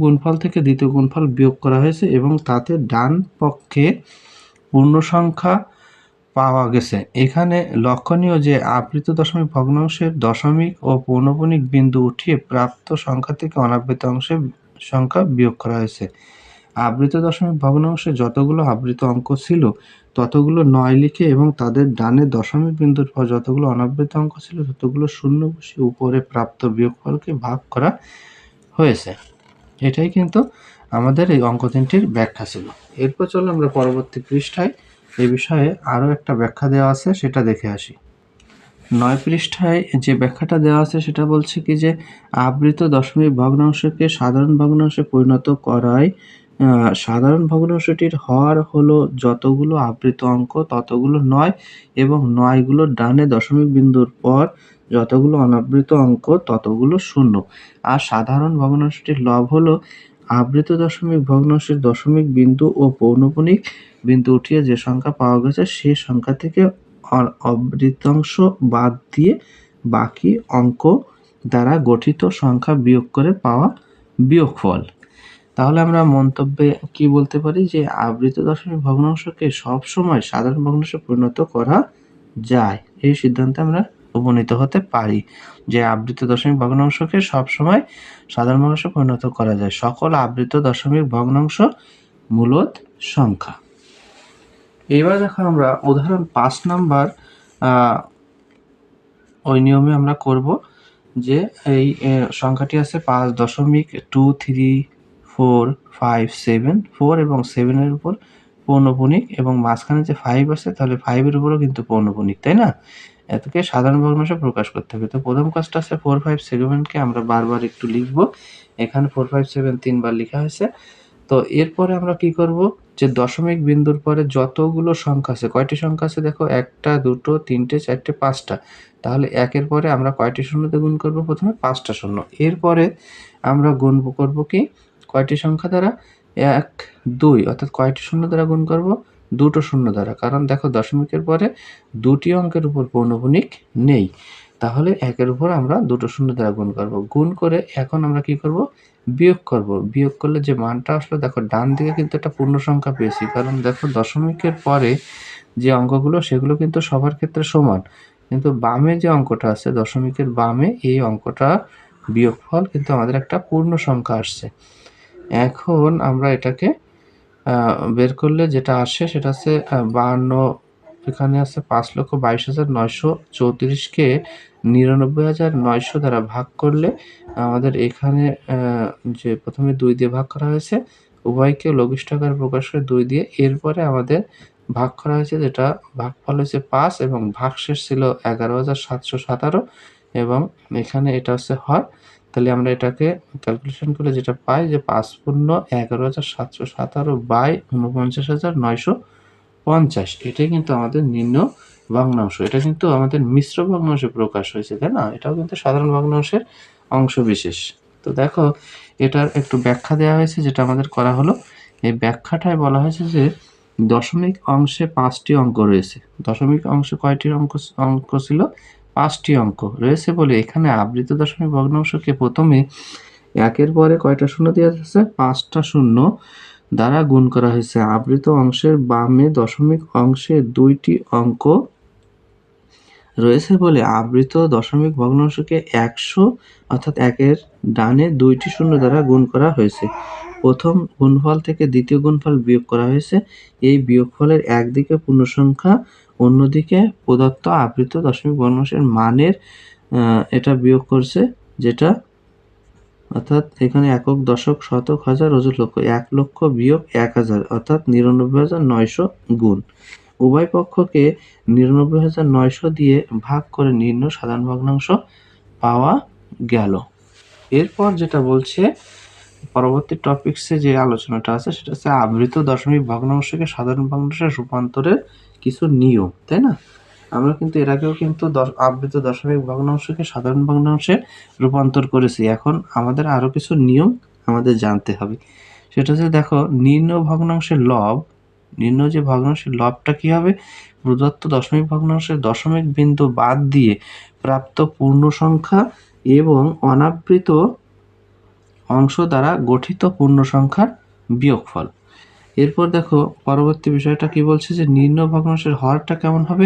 গুণফল থেকে দ্বিতীয় গুণফল বিয়োগ করা হয়েছে এবং তাতে ডান পক্ষে পূর্ণ সংখ্যা পাওয়া গেছে। এখানে লক্ষণীয় যে আবৃত দশমিক ভগ্নাংশের দশমিক ও পৌনঃপুনিক বিন্দু উঠিয়ে প্রাপ্ত সংখ্যা থেকে অনাবৃত অংশের সংখ্যা বিয়োগ করা হয়েছে। আবৃত দশমিক ভগ্নাংশে যতগুলো আবৃত অঙ্ক ছিল ততগুলো 9 লিখে এবং তাদের ডানে দশমিক বিন্দুর পর যতগুলো অনাবৃত অঙ্ক ছিল ততগুলো শূন্য বসিয়ে উপরে প্রাপ্ত বিয়োগফলকে ভাগ করা হয়েছে। এটাই কিন্তু আমাদের এই অঙ্ক তিনটির ব্যাখ্যা ছিল। এরপর চলো আমরা পরবর্তী পৃষ্ঠায় এই বিষয়ে আরও একটা ব্যাখ্যা দেওয়া আছে সেটা দেখে আসি। 9 পৃষ্ঠায় যে ব্যাখ্যাটা দেওয়া আছে সেটা বলছে কি যে আবৃত দশমিক ভগ্নাংশকে সাধারণ ভগ্নাংশে পরিণত করায় সাধারণ ভগ্নাংশটির হর হলো যতগুলো আবৃত অঙ্ক ততগুলো 9 এবং 9গুলোর ডানে দশমিক বিন্দুর পর যতগুলো অনাবৃত অঙ্ক ততগুলো শূন্য। আর সাধারণ ভগ্নাংশটির লব হলো আবৃত দশমিক ভগ্নাংশের দশমিক বিন্দু ও পৌনঃপুনিক বিন্দু উঠিয়ে যে সংখ্যা পাওয়া গেছে সেই সংখ্যা থেকে অবৃতাংশ বাদ দিয়ে বাকি অঙ্ক দ্বারা গঠিত সংখ্যা বিয়োগ করে পাওয়া বিয়োগফল। তাহলে আমরা মন্তব্যে কি বলতে পারি যে আবৃত দশমিক ভগ্নাংশকে সবসময় সাধারণ ভগ্নাংশে পরিণত করা যায়। এই সিদ্ধান্তে আমরা উপনীত হতে পারি যে আবৃত দশমিক ভগ্নাংশকে সবসময় সাধারণ ভগ্নাংশে পরিণত করা যায়। সকল আবৃত দশমিক ভগ্নাংশ মূলদ সংখ্যা। এবার দেখো আমরা উদাহরণ 5 নাম্বার ওই নিয়মে আমরা করব যে এই সংখ্যাটি আছে 5.23457 4 এবং 7 এর উপর পৌনঃপুনিক এবং মাঝখানে যে 5 আছে তাহলে 5 এর উপরও কিন্তু পৌনঃপুনিক, তাই না? এটাকে সাধারণ ভগ্নাংশে প্রকাশ করতে হবে। তো প্রথম কাজটা আছে 457 কে আমরা বারবার একটু লিখব। এখানে 457 তিনবার লেখা হয়েছে। তো এরপরে আমরা কি করব যে দশমিক বিন্দুর পরে যতগুলো সংখ্যা আছে, কয়টি সংখ্যা আছে দেখো 1টা 2টো 3টে 4টে 5টা। তাহলে 1 এর পরে আমরা কয়টি শূন্যতে গুণ করব? প্রথমে 5টা শূন্য। এরপরে আমরা গুণ করব কি কয়টি সংখ্যা দ্বারা? 1 2 অর্থাৎ কয়টি শূন্য দ্বারা গুণ করব? 2টো শূন্য দ্বারা। কারণ দেখো দশমিকের পরে 2টি অঙ্কের উপর পৌনঃপুনিক নেই। তাহলে 1 এর উপর আমরা 2টো শূন্য দ্বারা গুণ করব। গুণ করে এখন আমরা কি করব? বিয়োগ করব। বিয়োগ করলে যে মানটা আসলো দেখো ডান দিকে কিন্তু একটা পূর্ণ সংখ্যা পেয়েছি। কারণ দেখো দশমিকের পরে যে অঙ্কগুলো সেগুলো কিন্তু সবার ক্ষেত্রে সমান। কিন্তু বামে যে অঙ্কটা আছে দশমিকের বামে এই অঙ্কটা বিয়োগফল কিন্তু আমাদের একটা পূর্ণ সংখ্যা আসছে। এখন আমরা এটাকে বের করলে যেটা আসে সেটা হচ্ছে 52 এখানে আছে 5,22,934কে 99,900 দ্বারা ভাগ করলে আমাদের এখানে যে প্রথমে 2 দিয়ে ভাগ করা হয়েছে উভয়কে লঘিষ্ঠ আকারে প্রকাশ করে 2 দিয়ে। এরপরে আমাদের ভাগ করা হয়েছে যেটা ভাগফল হয়েছে 5 এবং ভাগশেষ ছিল 11,717 এবং এখানে এটা হচ্ছে হর। তাহলে আমরা এটাকে ক্যালকুলেশন করলে যেটা পাই যে 5 পূর্ণ 11,717 বাই 49,950 এটাই কিন্তু আমাদের নিম্ন ভগ্নাংশ। এটা কিন্তু আমাদের মিশ্র ভগ্নাংশে প্রকাশ হয়েছে, তাই না? এটাও কিন্তু সাধারণ ভগ্নাংশের অংশ বিশেষ। তো দেখো এটার একটু ব্যাখ্যা দেওয়া হয়েছে যেটা আমাদের করা হলো। এই ব্যাখ্যাটায় বলা হয়েছে যে দশমিক অংশে 5টি অঙ্ক রয়েছে। দশমিক অংশে কয়টি অঙ্ক ছিল? 5টি অঙ্ক রয়েছে বলে এখানে আবৃত দশমিক ভগ্নাংশকে প্রথমে 1 এর পরে কয়টা শূন্য দেওয়া আছে? 5টা শূন্য দ্বারা গুণ করা হয়েছে। আবৃত অংশের বামে দশমিক অংশে 2টি অঙ্ক রয়েছে বলে আবৃত দশমিক ভগ্নাংশকে 100 অর্থাৎ 1 এর ডানে 2টি শূন্য দ্বারা গুণ করা হয়েছে। প্রথম গুণফল থেকে দ্বিতীয় গুণফল বিয়োগ করা হয়েছে। এই বিয়োগফলের একদিকে পূর্ণসংখ্যা অন্যদিকে প্রদত্ত আবৃত দশমিক ভগ্নাংশের মানের এটা বিয়োগ করছে যেটা অর্থাৎ এখানে একক দশক শতক হাজার অযুত লক্ষ 1 লক্ষ বিয়োগ 1000 অর্থাৎ 99,900 গুণ। উভয় পক্ষকে 99,900 দিয়ে ভাগ করে নির্ণয় সাধারণ ভগ্নাংশ পাওয়া গেল। এরপর যেটা বলছে পরবর্তী টপিকসে যে আলোচনাটা আছে সেটা হচ্ছে আবৃত দশমিক ভগ্নাংশকে সাধারণ ভগ্নাংশে রূপান্তরের কিছু নিয়ম, তাই না? আমরা কিন্তু এর আগেও কিন্তু আবৃত দশমিক ভগ্নাংশকে সাধারণ ভগ্নাংশে রূপান্তর করেছি। এখন আমাদের আরও কিছু নিয়ম আমাদের জানতে হবে। সেটা হচ্ছে দেখো, নিম্ন ভগ্নাংশের লব, নিম্ন যে ভগ্নাংশের লবটা কী হবে? প্রদত্ত দশমিক ভগ্নাংশের দশমিক বিন্দু বাদ দিয়ে প্রাপ্ত পূর্ণ সংখ্যা এবং অনাবৃত অংশ দ্বারা গঠিত পূর্ণ সংখ্যার বিয়োগফল। এরপর দেখো পরবর্তী বিষয়টা কি বলছে, যে নিম্ন ভগ্নাংশের হরটা কেমন হবে?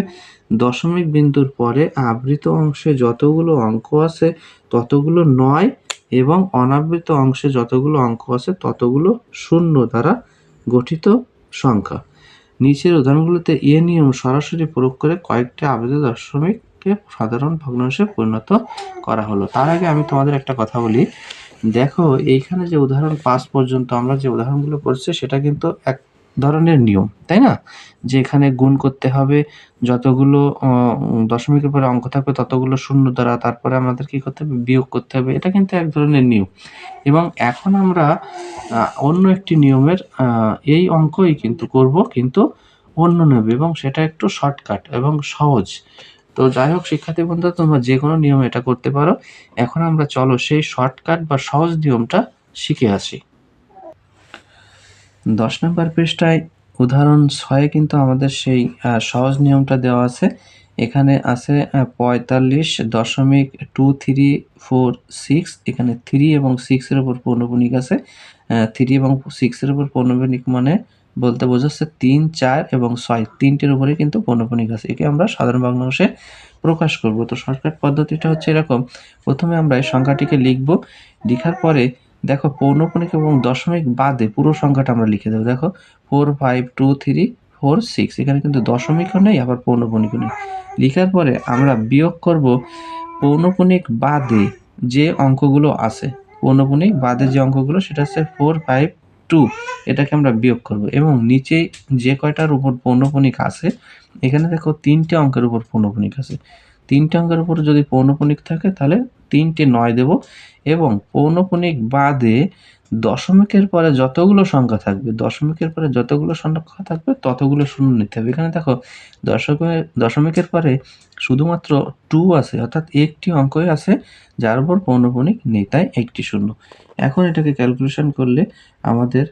দশমিক বিন্দুর পরে আবৃত অংশে যতগুলো অঙ্ক আছে ততগুলো 9 এবং অনাবৃত অংশে যতগুলো অঙ্ক আছে ততগুলো 0 দ্বারা গঠিত সংখ্যা। নিচের উদাহরণগুলোতে এ নিয়ম সরাসরি প্রয়োগ করে কয়েকটি আবৃত দশমিককে সাধারণ ভগ্নাংশে পরিণত করা হলো। তার আগে আমি তোমাদের একটা কথা বলি। দেখো এইখানে যে উদাহরণ 5 পর্যন্ত আমরা যে উদাহরণগুলো পড়ছি সেটা কিন্তু এক ধরনের নিয়ম, তাই না? যে এখানে গুণ করতে হবে, যতগুলো দশমিকের পরে অঙ্ক থাকবে ততগুলো 0 দ্বারা, তারপরে আমাদের কি করতে হবে? বিয়োগ করতে হবে। এটা কিন্তু এক ধরনের নিয়ম। এবং এখন আমরা অন্য একটি নিয়মের এই অঙ্কই কিন্তু করব, কিন্তু অন্য নেবে, এবং সেটা একটু শর্টকাট এবং সহজ। তো যাই হোক শিক্ষার্থী বন্ধুরা, তোমরা যে কোনো নিয়মে এটা করতে পারো। এখন আমরা চলো সেই শর্টকাট বা সহজ নিয়মটা শিখে আসি। 10 নম্বর পৃষ্ঠায় উদাহরণ 6 কিন্তু আমাদের সেই সহজ নিয়মটা দেওয়া আছে। এখানে আছে 45.2346। এখানে 3 এবং 6 এর উপর পৌনঃপুনিক আছে। 3 এবং 6 এর উপর পৌনঃপুনিক মানে বলতে বোঝাচ্ছে 3, 4 এবং 6 তিনটের উপরে কিন্তু পৌনঃপুনিক আছে। একে আমরা সাধারণ ভগ্নাংশে প্রকাশ করব। তো শর্টকাট পদ্ধতিটা হচ্ছে এরকম। প্রথমে আমরা এই সংখ্যাটিকে লিখব। লেখার পরে দেখো পৌনঃপুনিক এবং দশমিক বাদে পুরো সংখ্যাটা আমরা লিখে দেবো। দেখো 4, 5, 2, 3, 4, 6। এখানে কিন্তু দশমিকও নেই, আবার পৌনঃপুনিকও নেই। লেখার পরে আমরা বিয়োগ করব পৌনঃপুনিক বাদে যে অঙ্কগুলো আছে। পৌনঃপুনিক বাদে যে অঙ্কগুলো সেটা হচ্ছে 4, 5, 2। এটাকে আমরা বিয়োগ করব এবং নিচে যে কয়টার উপর পৌনঃপুনিক আছে, এখানে দেখো 3টে অঙ্কের উপর পৌনঃপুনিক আছে। 3টে অঙ্কের উপর যদি পৌনঃপুনিক থাকে তাহলে 3টে 9 দেব, এবং পৌনঃপুনিক বাদে দশমিকের পরে যতগুলো সংখ্যা থাকবে, দশমিকের পরে যতগুলো সংখ্যা থাকবে ততগুলো 0 নিতে হবে। এখানে দেখো দশমিকের পরে শুধুমাত্র 2 আছে, অর্থাৎ একটি অঙ্কই আছে যার উপর পৌনঃপুনিক নেই, তাই একটি 0। এখন এটাকে ক্যালকুলেশন করলে আমাদের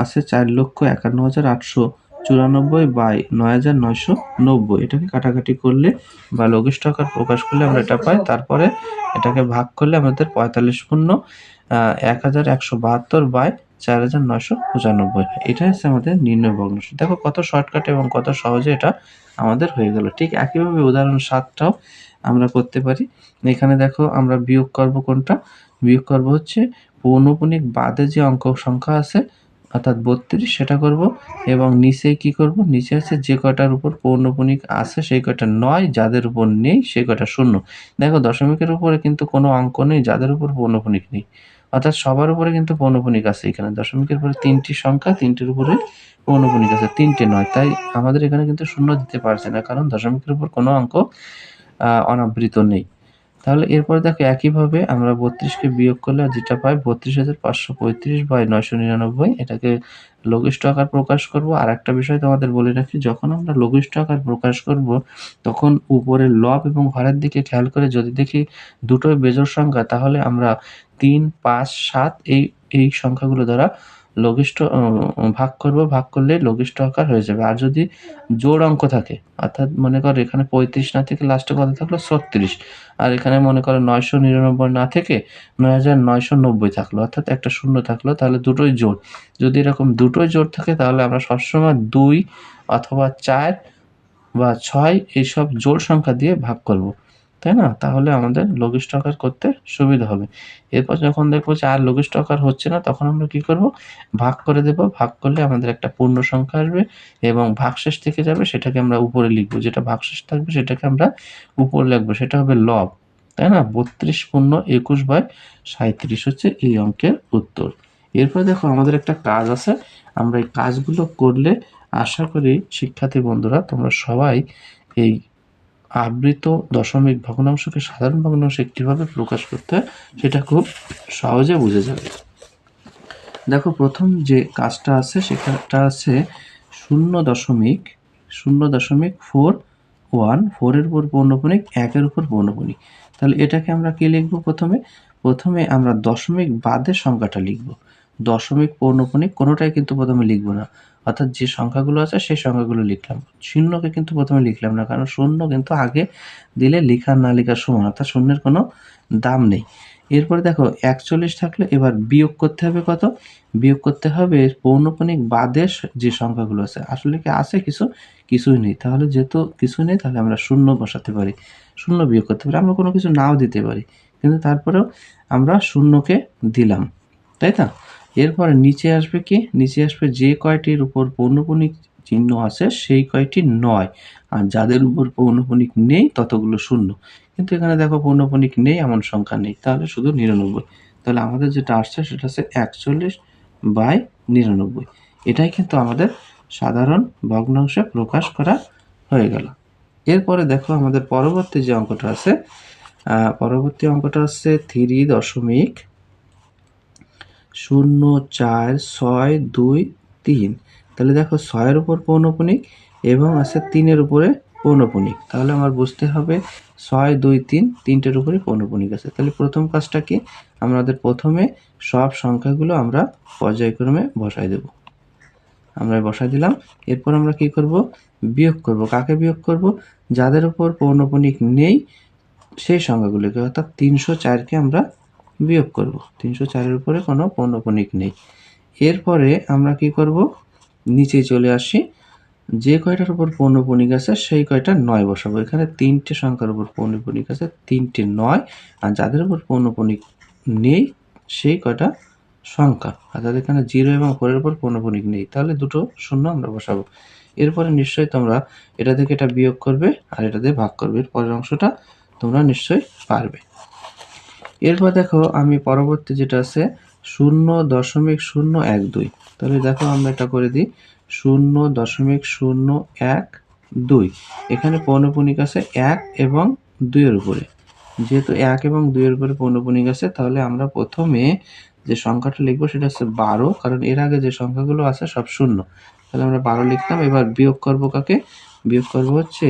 আছে 4,51,894 বাই 9,990। এটাকে কাটাকাটি করলে বা লঘিষ্ঠ আকার প্রকাশ করলে আমরা এটা পাই। তারপরে এটাকে ভাগ করলে আমাদের 45,1172 বাই 4,995। এটাই হচ্ছে আমাদের নির্ণয় ভগ্নাংশ। দেখো কত শর্টকাট এবং কত সহজে এটা আমাদের হয়ে গেল। ঠিক একইভাবে উদাহরণ 7টাও আমরা করতে পারি। এখানে দেখো আমরা বিয়োগ করব কোনটা? বিয়োগ করব হচ্ছে পৌনঃপুনিক বাদে যে অঙ্ক সংখ্যা আছে, অর্থাৎ 32, সেটা করব। এবং নিচে কি করব? নিচে আছে যে কয়টার উপর পৌনঃপুনিক আছে সেই কয়টা 9, যাদের উপর নেই সেই কয়টা 0। দেখো দশমিকের উপরে কিন্তু কোনো অঙ্ক নেই যাদের উপর পৌনঃপুনিক নেই, অর্থাৎ সবার উপরে কিন্তু পৌনঃপুনিক আছে। এখানে দশমিকের পরে 3টি সংখ্যা, 3টির উপরে পৌনঃপুনিক আছে, 3টে নয়। তাই আমাদের এখানে কিন্তু 0 দিতে পারছে না, কারণ দশমিকের উপর কোনো অঙ্ক অনাবৃত নেই। তাহলে এরপরে দেখো একইভাবে আমরা 32কে বিয়োগ করলে যেটা পাই 32,535 বাই 999। এটাকে লঘিষ্ঠ আকার প্রকাশ করব। আর একটা বিষয় তোমাদের বলে রাখি, যখন আমরা লঘিষ্ঠ আকার প্রকাশ করব তখন উপরের লব এবং হরের দিকে খেয়াল করে যদি দেখি দুটোই বেজোড় সংখ্যা, তাহলে আমরা 3, 5, 7 এই সংখ্যাগুলো দ্বারা লঘিষ্ঠ ভাগ করব। ভাগ করলে লঘিষ্ঠ আকার হয়ে যাবে। আর যদি জোড় অঙ্ক থাকে, অর্থাৎ মনে করো এখানে 35 না থেকে লাস্টে কত থাকলো? 36। আর এখানে মনে করো 999 না থেকে 9,990 থাকলো, অর্থাৎ একটা 0 থাকলো, তাহলে দুটোই জোড়। যদি এরকম দুটোই জোড় থাকে তাহলে আমরা সবসময় 2 অথবা 4 বা 6 এইসব জোড় সংখ্যা দিয়ে ভাগ করব, তাই না? তাহলে আমাদের লঘিষ্ঠ আকার করতে সুবিধা হবে। এরপর যখন দেখবো যে আর লঘিষ্ঠ আকার হচ্ছে না, তখন আমরা কি করব? ভাগ করে দেব। ভাগ করলে আমাদের একটা পূর্ণ সংখ্যা আসবে এবং ভাগশেষ থেকে যাবে, সেটাকে আমরা উপরে লিখব। যেটা ভাগশেষ থাকবে সেটাকে আমরা উপরে লিখব, সেটা হবে লব, তাই না? 32 পূর্ণ 21 বাই 37 হচ্ছে এই অঙ্কের উত্তর। এরপর দেখো আমাদের একটা কাজ আছে, আমরা এই কাজগুলো করলে আশা করি শিক্ষার্থী বন্ধুরা তোমরা সবাই এই আবৃত দশমিক ভগ্নাংশকে সাধারণ ভগ্নাংশে কিভাবে প্রকাশ করতে হয় সেটা খুব সহজে বুঝে যাবে। দেখো প্রথম যে কাজটা আছে সেটা আছে 0.0.41 4 এর উপর পৌনঃপুনিক 1 এর উপর পৌনঃপুনিক। তাহলে এটাকে আমরা কি লিখব প্রথমে? প্রথমে আমরা দশমিক বাদের সংখ্যাটা লিখব। দশমিক পৌনঃপুনিক কোনোটাই কিন্তু প্রথমে লিখব না। অর্থাৎ যে সংখ্যাগুলো আছে সেই সংখ্যাগুলো লিখলাম। শূন্যকে কিন্তু প্রথমে লিখলাম না, কারণ শূন্য কিন্তু আগে দিলে লিখা না লেখার সমান, অর্থাৎ শূন্যের কোনো দাম নেই। এরপরে দেখো 41 থাকলে এবার বিয়োগ করতে হবে কত? বিয়োগ করতে হবে পৌনঃপুনিক বাদে যে সংখ্যাগুলো আছে। আসলে কি আছে কিছু? কিছুই নেই। তাহলে যেহেতু কিছুই নেই তাহলে আমরা শূন্য বসাতে পারি। শূন্য বিয়োগ করতে পারি। আমরা কোনো কিছু নাও দিতে পারি। কিন্তু তারপরেও আমরা শূন্যকে দিলাম। তাই তো? এরপরে নিচে আসবে কি? নিচে আসবে যে কয়টির উপর পৌনঃপুনিক চিহ্ন আছে সেই কয়টি ৯, আর যাদের উপর পৌনঃপুনিক নেই ততগুলো শূন্য। কিন্তু এখানে দেখো পৌনঃপুনিক নেই এমন সংখ্যা নেই, তাহলে শুধু ৯৯। তাহলে আমাদের যেটা আসছে সেটা হচ্ছে 41/৯৯। এটাই কিন্তু আমাদের সাধারণ ভগ্নাংশে প্রকাশ করা হয়ে গেল। এরপরে দেখো আমাদের পরবর্তী যে অঙ্কটা আছে, পরবর্তী অঙ্কটা হচ্ছে 3.04623। তাহলে দেখো ৬ এর উপর পৌনঃপুনিক এবং আছে ৩ এর উপরে পৌনঃপুনিক। তাহলে আমার বুঝতে হবে ৬, ২, ৩ তিনটের উপরে পৌনঃপুনিক আছে। তাহলে প্রথম কাজটা কি? আমাদের প্রথমে সব সংখ্যাগুলো আমরা পর্যায়ক্রমে বসায় দেব। আমরা বসায় দিলাম। এরপর আমরা কি করব? বিয়োগ করব। কাকে বিয়োগ করব? যাদের উপর পৌনঃপুনিক নেই সেই সংখ্যাগুলোকে, অর্থাৎ ৩০৪কে আমরা বিয়োগ করব। ৩০৪ এর উপরে কোনো পৌনঃপুনিক নেই। এরপরে আমরা কি করব? নিচে চলে আসি। যে কয়টার উপর পৌনঃপুনিক আছে সেই কয়টা ৯ বসাবো। এখানে ৩টে সংখ্যার উপর পৌনঃপুনিক আছে, ৩টে ৯, আর যাদের উপর পৌনঃপুনিক নেই সেই কয়টা সংখ্যা, অর্থাৎ এখানে 0 এবং 4 এর উপর পৌনঃপুনিক নেই। তাহলে দুটো শূন্য আমরা বসাবো। এরপরে নিশ্চয়ই তোমরা এটা থেকে এটা বিয়োগ করবে আর এটা দিয়ে ভাগ করবে। এর পরের অংশটা তোমরা নিশ্চয়ই পারবে। এরপর দেখো আমি পরবর্তী যেটা আছে 0.012। তাহলে দেখো আমরা এটা করে দিই 0.012। এখানে পৌনঃপুনিক আছে 1 এবং 2 এর উপরে। যেহেতু 1 এবং 2 এর উপরে পৌনঃপুনিক আছে তাহলে আমরা প্রথমে যে সংখ্যাটা লিখব সেটা হচ্ছে 12, কারণ এর আগে যে সংখ্যাগুলো আছে সব শূন্য। তাহলে আমরা 12 লিখলাম। এবার বিয়োগ করব কাকে? বিয়োগ করব হচ্ছে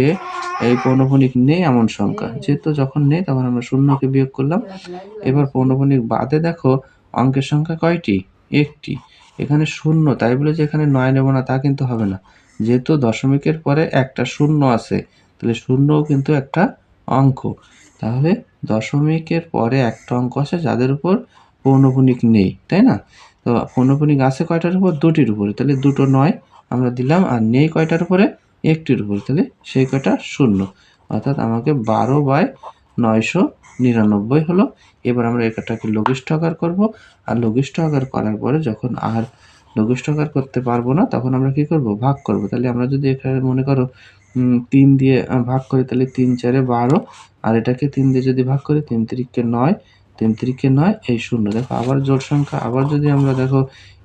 এই পৌনঃপুনিক নেই এমন সংখ্যা। যেহেতু যখন নেই তখন আমরা শূন্যকে বিয়োগ করলাম। এবার পৌনঃপুনিক বাদে দেখো অঙ্কের সংখ্যা কয়টি? একটি। এখানে শূন্য, তাই বলে যে এখানে ৯ নেব না তা কিন্তু হবে না। যেহেতু দশমিকের পরে একটা শূন্য আছে তাহলে শূন্যও কিন্তু একটা অঙ্ক। তাহলে দশমিকের পরে একটা অঙ্ক আছে যাদের উপর পৌনঃপুনিক নেই, তাই না? তো পৌনঃপুনিক আছে কয়টার উপর? দুটির উপরে। তাহলে দুটো ৯ আমরা দিলাম, আর নেই কয়টার উপরে? একটির উপরে। তাহলে সেই কয়টা শূন্য, অর্থাৎ আমাকে 12/999 হলো। এবার আমরা এটাকে লঘিষ্ঠ আকার করব, আর লঘিষ্ঠ আকার করার পরে যখন আর লঘিষ্ঠ আকার করতে পারবো না তখন আমরা কি করব? ভাগ করব। তাহলে আমরা যদি এখানে মনে করো ৩ দিয়ে ভাগ করি তাহলে ৩ 4 12, আর এটাকে ৩ দিয়ে যদি ভাগ করি ৩ তিরিকে ৯, ৩ তিরিকে ৯, এই শূন্য। দেখো আবার জোড় সংখ্যা। আবার যদি আমরা দেখো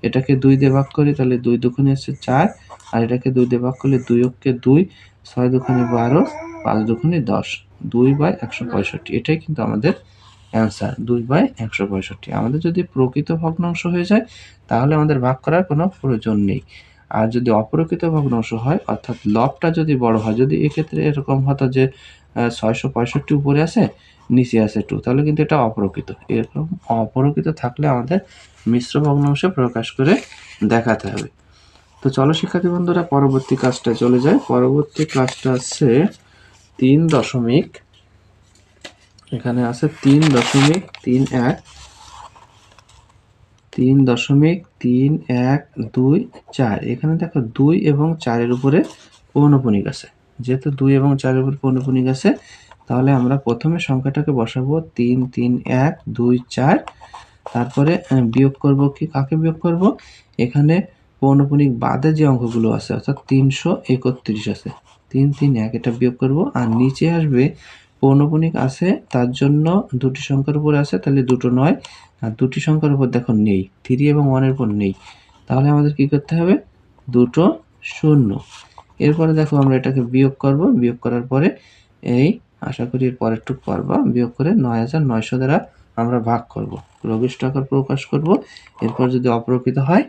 এটাকে ২ দিয়ে ভাগ করি তাহলে ২ দুগুণে হচ্ছে ৪, আর এটাকে ২ দিয়ে ভাগ করলে ২ অক্ষে ২, ৬ দুগুণে ১২, ৫ দুগুণে ১০, ২/১৬৫। এটাই কিন্তু আমাদের অ্যান্সার, ২/১৬৫। আমাদের যদি প্রকৃত ভগ্নাংশ হয়ে যায় তাহলে আমাদের ভাগ করার কোনো প্রয়োজন নেই। আর যদি অপ্রকৃত ভগ্নাংশ হয়, অর্থাৎ লবটা যদি বড় হয়, যদি এক্ষেত্রে এরকম হতো যে ৬৬৫ উপরে আছে নিচে আছে 2, তাহলে কিন্তু এটা অপ্রকৃত। এরকম অপ্রকৃত থাকলে আমাদের মিশ্র ভগ্নাংশে প্রকাশ করে দেখাতে হবে। তো চলো শিক্ষার্থী বন্ধুরা পরবর্তী কাজটা চলে যায়। পরবর্তী কাজটা আছে ৩. এখানে আছে 3.31, 3.312৪। এখানে দেখো 2 এবং 4 এর উপরে পৌনঃপুনিক আছে। যেহেতু 2 এবং 4 এর উপরে পৌনঃপুনিক আছে তাহলে আমরা প্রথমে সংখ্যাটাকে বসাবো 3, 3, 1, 2, 4। তারপরে বিয়োগ করব কি? কাকে বিয়োগ করব? এখানে পৌনঃপুনিক বাদে যে অঙ্কগুলো আছে অর্থাৎ 331 আছে, 3, 3, 1 এটা বিয়োগ করব। আর নিচে আসবে পৌনঃপুনিক আছে তার জন্য দুটি সংখ্যার উপরে আছে, তাহলে দুটো ৯, আর দুটি সংখ্যার উপর দেখো নেই, 3 এবং 1 এর উপর নেই। তাহলে আমাদের কি করতে হবে? দুটো শূন্য। এরপরে দেখো আমরা এটাকে বিয়োগ করব। বিয়োগ করার পরে এই আশা করি এর পরেরটুকু পারবা। বিয়োগ করে ৯৯০০ দ্বারা আমরা ভাগ করব, লঘিষ্ঠ আকার প্রকাশ করব। এরপর যদি অপ্রকৃত হয়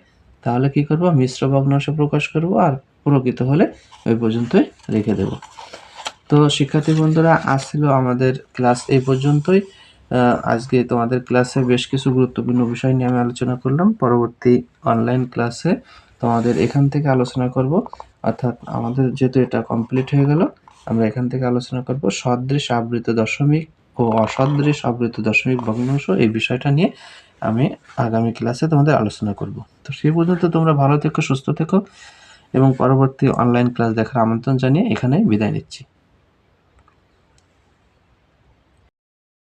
তাহলে কি করব, মিশ্র ভগ্নাংশ প্রকাশ করব, আর প্রকৃত হলে ওই পর্যন্তই রেখে দেব। তো শিক্ষার্থী বন্ধুরা, আজ ছিল আমাদের ক্লাস এই পর্যন্তই। আজকে তোমাদের ক্লাসে বেশ কিছু গুরুত্বপূর্ণ বিষয় নিয়ে আমি আলোচনা করলাম। পরবর্তী অনলাইন ক্লাসে তোমাদের এখান থেকে আলোচনা করব, অর্থাৎ আমাদের যেহেতু এটা কমপ্লিট হয়ে গেল, আমরা এখান থেকে আলোচনা করব সদৃশ আবৃত দশমিক ও অসদৃশ আবৃত দশমিক ভগ্নাংশ। এই বিষয়টা নিয়ে আমি আগামী ক্লাসে তোমাদের আলোচনা করব। তো সেই পর্যন্ত তোমরা ভালো থেকো, সুস্থ থেকো এবং পরবর্তী অনলাইন ক্লাস দেখার আমন্ত্রণ জানিয়ে এখানে বিদায় নিচ্ছি।